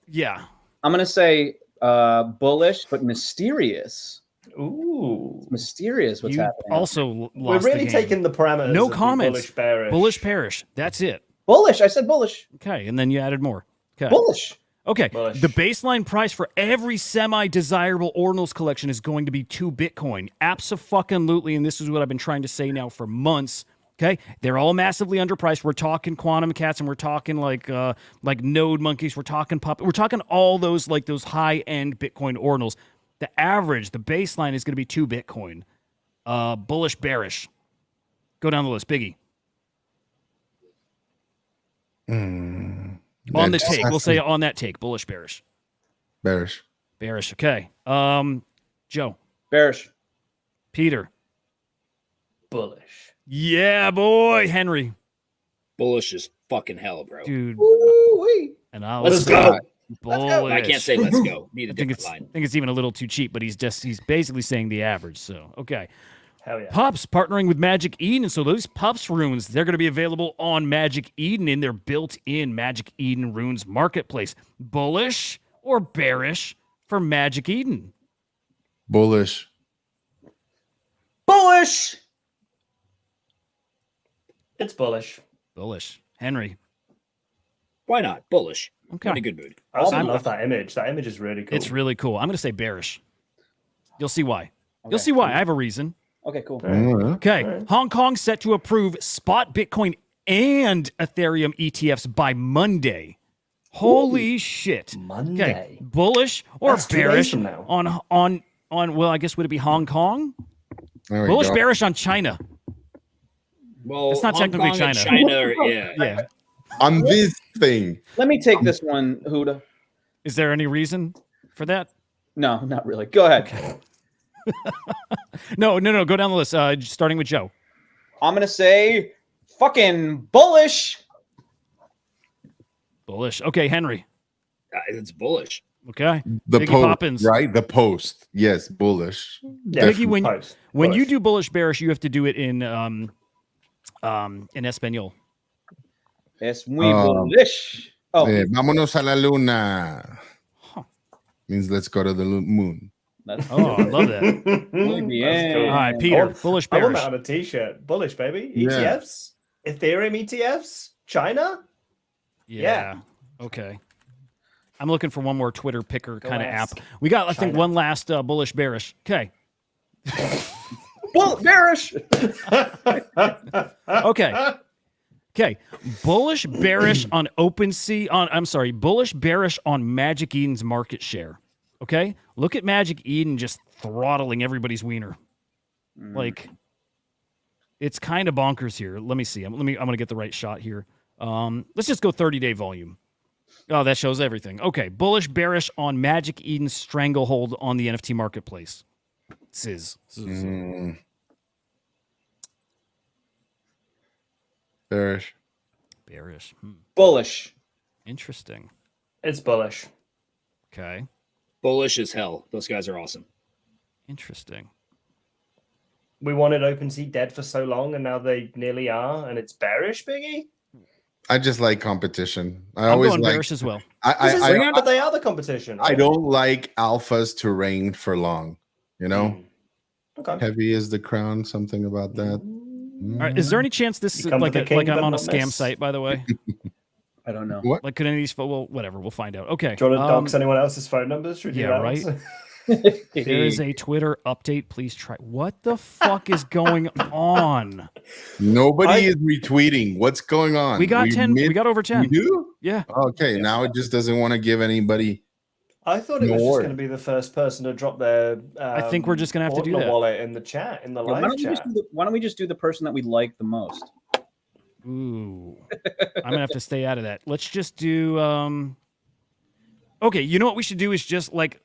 Yeah, I'm gonna say bullish but mysterious. Ooh, it's mysterious what's happening. Also, we're really taking the parameters. No of the comments. Bullish, bearish. Bullish, bearish. That's it. Bullish. I said bullish. Okay, and then you added more. Okay. Bullish. Okay, Bullish. the baseline price for every semi-desirable ordinals collection is going to be 2 Bitcoin. Abso-fucking-lutely, and this is what I've been trying to say now for months. Okay, they're all massively underpriced. We're talking quantum cats, and we're talking like node monkeys. We're talking we're talking all those like those high-end Bitcoin ordinals. The average, the baseline is going to be 2 Bitcoin. Bullish, bearish. Go down the list, Biggie. On the take, we'll say on that take, bullish, bearish. Bearish. Bearish, okay. Joe. Bearish. Peter. Bullish. Yeah, boy. Henry. Bullish is fucking hell, bro. Dude. Woo-wee. And I'll Let's go. Bullish. I can't say let's go. Need a different I line. think it's even a little too cheap, but he's basically saying the average. So, okay. Hell yeah. Pups partnering with Magic Eden. So those Pups runes, they're going to be available on Magic Eden in their built-in Magic Eden runes marketplace. Bullish or bearish for Magic Eden? Bullish. Bullish. It's bullish. Bullish. Henry. Why not? Bullish. Okay. I'm in a good mood. I also love that image. That image is really cool. It's really cool. I'm going to say bearish. You'll see why. You'll see why. I have a reason. Okay, cool. Okay. Hong Kong set to approve spot Bitcoin and Ethereum ETFs by Monday. Holy shit. Monday. Okay. Bullish or That's 2 days bearish from now. on well, I guess would it be Hong Kong? There we Bullish, go. bearish on China. Well, It's not Hong technically Kong and China. yeah. Yeah. On this thing. Let me take this one, Huda. Is there any reason for that? No, not really. Go ahead. No. Go down the list. Starting with Joe. I'm gonna say fucking bullish. Bullish. Okay, Henry. It's bullish. Okay. The Biggie post, Poppins. right? The post. Yes, bullish. Yeah, Biggie, when you Bullish. do bullish, bearish, you have to do it in Espanol. Es muy bullish. Oh, Vámonos a la luna. Means let's go to the moon. Oh, I love that. Muy bien. Cool. All right, Peter. Bullish, I want bearish. that on a t-shirt. Bullish, baby. Yeah. ETFs? Ethereum ETFs? China? Yeah. Okay. I'm looking for one more Twitter picker kind of app. ask We got, I think, China. one last bullish, bearish. Okay. Bearish. Okay. Okay. Bullish, bearish on OpenSea. Bullish, bearish on Magic Eden's market share. Okay. Look at Magic Eden just throttling everybody's wiener. Like, it's kind of bonkers here. Let me see. I'm going to get the right shot here. Let's just go 30-day volume. Oh, that shows everything. Okay. Bullish, bearish on Magic Eden's stranglehold on the NFT marketplace. Bearish. Bearish. Bullish. Interesting. It's bullish. Okay. Bullish as hell. Those guys are awesome. Interesting. We wanted OpenSea dead for so long, and now they nearly are, and it's bearish, Biggie? I just like competition. I'm always going like bearish as well. But they are the competition. I don't like alphas to reign for long. You know, Okay. heavy is the crown. Something about that. All right. Is there any chance this is You come like for the king, I'm but on a not scam miss. site, by the way? I don't know. What? Like, could any of these? Well, whatever. We'll find out. Okay. Do you want to dox anyone else's phone numbers? Should we do yeah, that? right. There is a Twitter update. Please try. What the fuck is going on? Nobody is retweeting. What's going on? We got 10. We got over 10. We do? Yeah. Okay. Now it just doesn't want to give anybody. I thought it was just Lord. going to be the first person to drop their. I think we're just gonna have to do Ordinal that. wallet in the chat, in the Why live don't, chat. why don't we just do the person that we like the most? Ooh. I'm gonna have to stay out of that. Let's just do. Okay. You know what we should do is just like.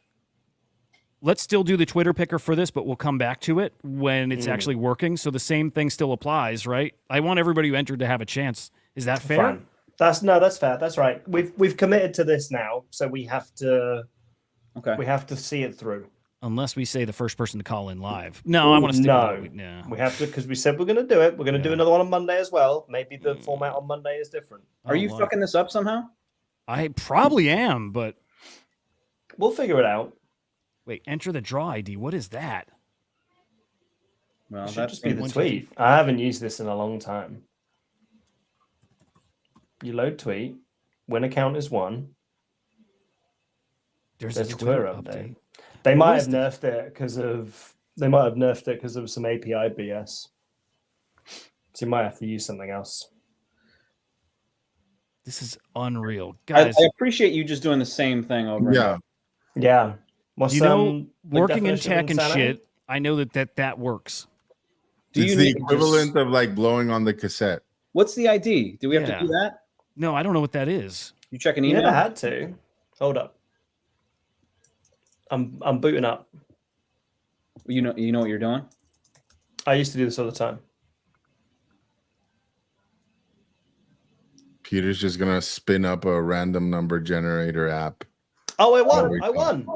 Let's still do the Twitter picker for this, but we'll come back to it when it's actually working. So the same thing still applies, right? I want everybody who entered to have a chance. Is that fair? Fine. That's fair. That's right. We've committed to this now, so we have to. Okay. We have to see it through. Unless we say the first person to call in live. No, I want to stick No, with no. we have to because we said we're going to do it. We're going to do another one on Monday as well. Maybe the format on Monday is different. Are you fucking this up somehow? I probably am, but we'll figure it out. Wait, enter the draw ID. What is that? Well, It should just be the tweet. I haven't used this in a long time. You load tweet. Win account is 1. There's a Twitter update. update. They might have nerfed it because of some API BS. So you might have to use something else. This is unreal, guys. I appreciate you just doing the same thing over. And over. Yeah. What's working in tech and shit? I know that works. It's the equivalent of like blowing on the cassette. What's the ID? Do we have to do that? No, I don't know what that is. You check an You email? never had to. Hold up. I'm booting up. You know what you're doing? I used to do this all the time. Peter's just gonna spin up a random number generator app. Oh, I won! I won!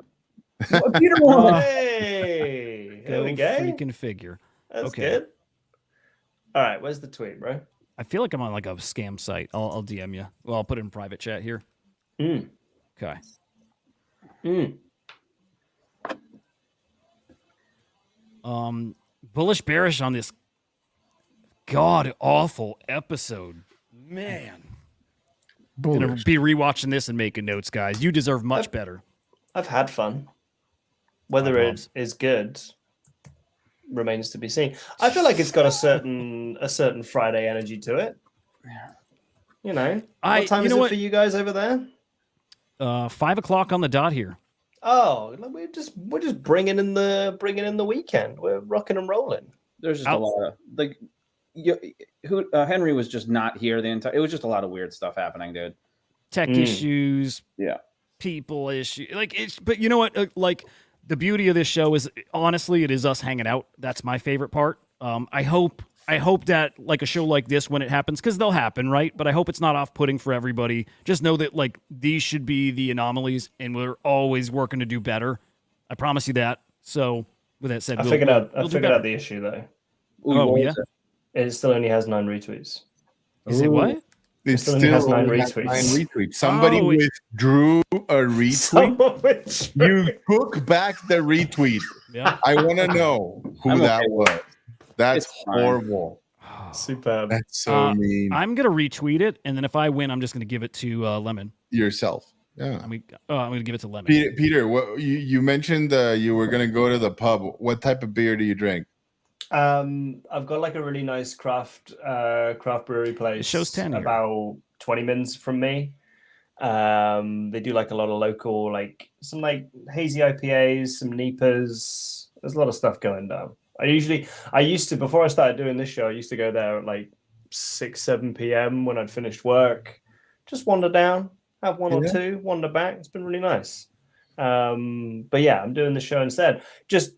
Peter won! Hey! There we go. Freaking figure. That's good. All right, where's the tweet, bro? I feel like I'm on like a scam site. I'll DM you. Well, I'll put it in private chat here. Okay. Bullish bearish on this god awful episode. Man. Gonna be rewatching this and making notes, guys. You deserve much better. I've had fun. Whether it is good remains to be seen. I feel like it's got a certain Friday energy to it. You know, what time is it for you guys over there? 5 o'clock on the dot here. Oh, we're just bringing in the weekend. We're rocking and rolling. There's just a lot of like, Henry was just not here the entire. It was just a lot of weird stuff happening, dude. Tech issues, people issues, But you know what? Like the beauty of this show is honestly, it is us hanging out. That's my favorite part. I hope that like a show like this, when it happens, because they'll happen, right? But I hope it's not off-putting for everybody. Just know that like these should be the anomalies, and we're always working to do better. I promise you that. So with that said, I figured out the issue though. Oh yeah. It still only has 9 retweets. Is it what? It still only has 9 retweets. 9 retweets. Somebody withdrew a retweet. You took back the retweet. Yeah. I want to know who that was. That's horrible. Superb. That's so mean. I'm gonna retweet it, and then if I win, I'm just gonna give it to Lemon. Yourself. Yeah. I'm gonna give it to Lemon. Peter, what you mentioned you were gonna go to the pub. What type of beer do you drink? I've got like a really nice craft brewery place. It shows 10 here. About 20 minutes from me. They do like a lot of local, like some like hazy IPAs, some NEPAs. There's a lot of stuff going down. I used to, before I started doing this show, I used to go there at like 6, 7 p.m. when I'd finished work. Just wander down, have one or two, wander back. It's been really nice. But yeah, I'm doing the show instead. Just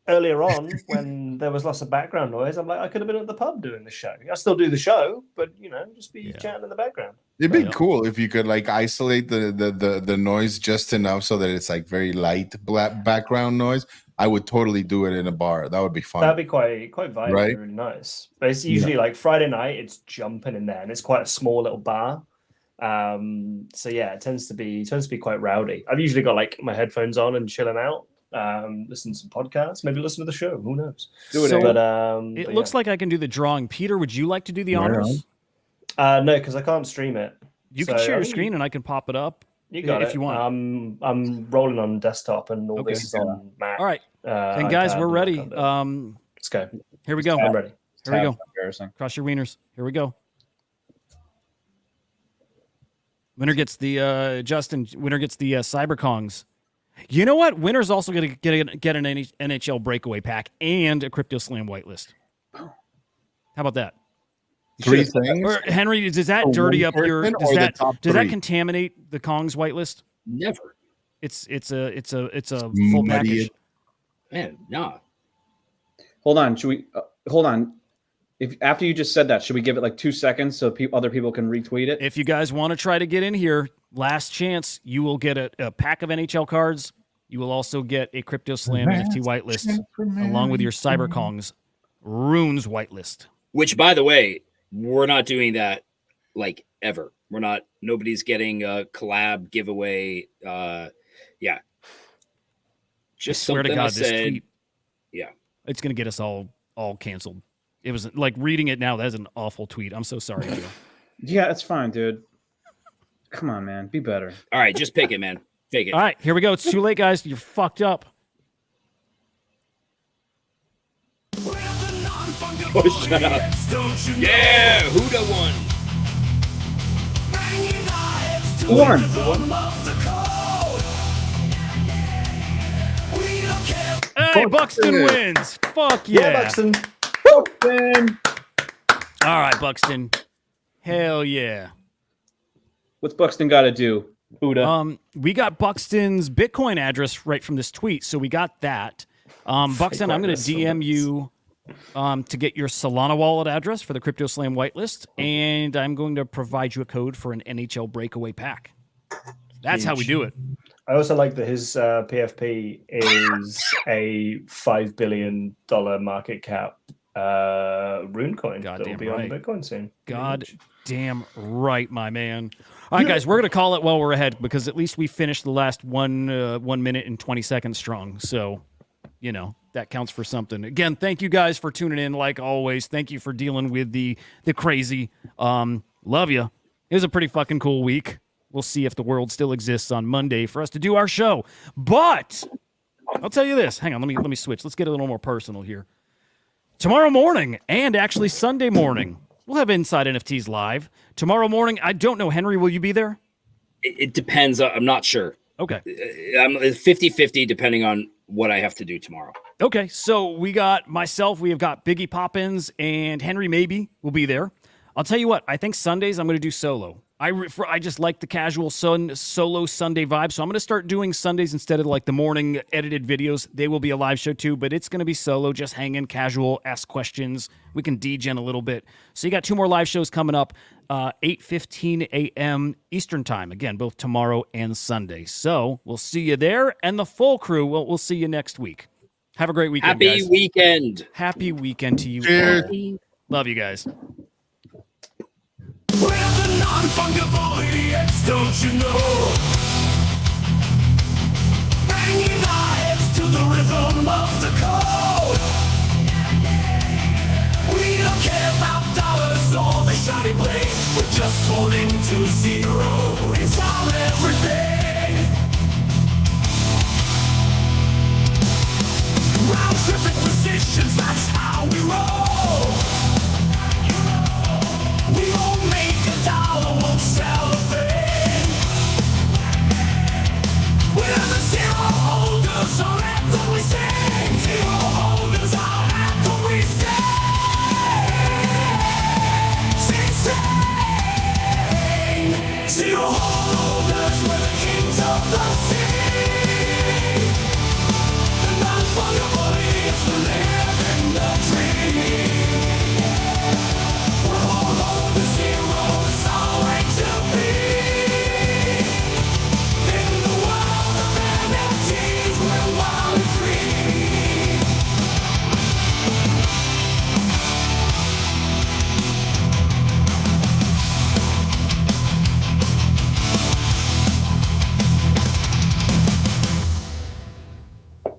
earlier on, when there was lots of background noise, I'm like, I could have been at the pub doing the show. I still do the show, but just be chatting in the background. It'd be cool if you could like isolate the noise just enough so that it's like very light background noise. I would totally do it in a bar. That would be fun. That'd be quite vibrant, right? Really nice. But it's usually like Friday night, it's jumping in there, and it's quite a small little bar. So yeah, it tends to be quite rowdy. I've usually got like my headphones on and chilling out. Listen to some podcasts, maybe listen to the show. Who knows? Do it. But it looks like I can do the drawing. Peter, would you like to do the honors? No, because I can't stream it. You can share your screen and I can pop it up. You got it if you want. I'm rolling on desktop and all this is on Mac. All right, and guys, we're ready. Let's go. Here we go. I'm ready. Here we go. Cross your wieners. Here we go. Winner gets the Justin. Winner gets the CyberKongs. You know what? Winner's also going to get an NHL breakaway pack and a Crypto Slam whitelist. How about that? 3 things. Or Henry, does that dirty up your? Does that contaminate the Kongs whitelist? Never. It's a full package. Man, nah. Hold on. Should we? Hold on. If after you just said that, should we give it like 2 seconds so other people can retweet it? If you guys want to try to get in here, last chance, you will get a pack of NHL cards. You will also get a Crypto Slam NFT whitelist along with your CyberKongs Runes whitelist. Which, by the way, we're not doing that like ever. We're not. Nobody's getting a collab giveaway. Yeah. Just swear to something God, I this said. tweet, Yeah. it's gonna get us all canceled. It was like reading it now. That's an awful tweet. I'm so sorry, Joe. Yeah, it's fine, dude. Come on, man. Be better. All right, just pick it, man. Fake it. All right, here we go. It's too late, guys. You're fucked up. Oh, shut up. Yeah, Huda won. Who won? Hey, Buxton wins. Fuck yeah. Yeah, Buxton. Buxton. All right, Buxton. Hell yeah. What's Buxton got to do? Huda. We got Buxton's Bitcoin address right from this tweet, so we got that. Buxton, I'm going to DM you to get your Solana wallet address for the Crypto Slam whitelist, and I'm going to provide you a code for an NHL breakaway pack. That's how we do it. I also like that his PFP is a $5 billion market cap rune coin that will be on Bitcoin soon. God damn right, my man. All right, guys, we're going to call it while we're ahead because at least we finished the last 1 minute and 20 seconds strong. So, you know, that counts for something. Again, thank you guys for tuning in like always. Thank you for dealing with the crazy. Love you. It was a pretty fucking cool week. We'll see if the world still exists on Monday for us to do our show. But I'll tell you this. Hang on, let me switch. Let's get a little more personal here. Tomorrow morning and actually Sunday morning, we'll have Inside NFTs live. Tomorrow morning, I don't know. Henry, will you be there? It depends. I'm not sure. Okay. I'm 50-50 depending on what I have to do tomorrow. Okay, so we got myself, we have got Biggie Poppins, and Henry maybe will be there. I'll tell you what, I think Sundays I'm going to do solo. I just like the casual solo Sunday vibe, so I'm going to start doing Sundays instead of like the morning edited videos. They will be a live show too, but it's going to be solo, just hang in, casual, ask questions. We can degen a little bit. So you got 2 more live shows coming up, 8:15 a.m. Eastern time. Again, both tomorrow and Sunday. So we'll see you there, and the full crew, we'll see you next week. Have a great weekend, Happy guys. weekend. Happy weekend to you. Cheers. Love you guys. We're the non-fungible idiots, don't you know? Banging knives to the rhythm of the code. We don't care about dollars or the shiny blade. We're just holding to 0.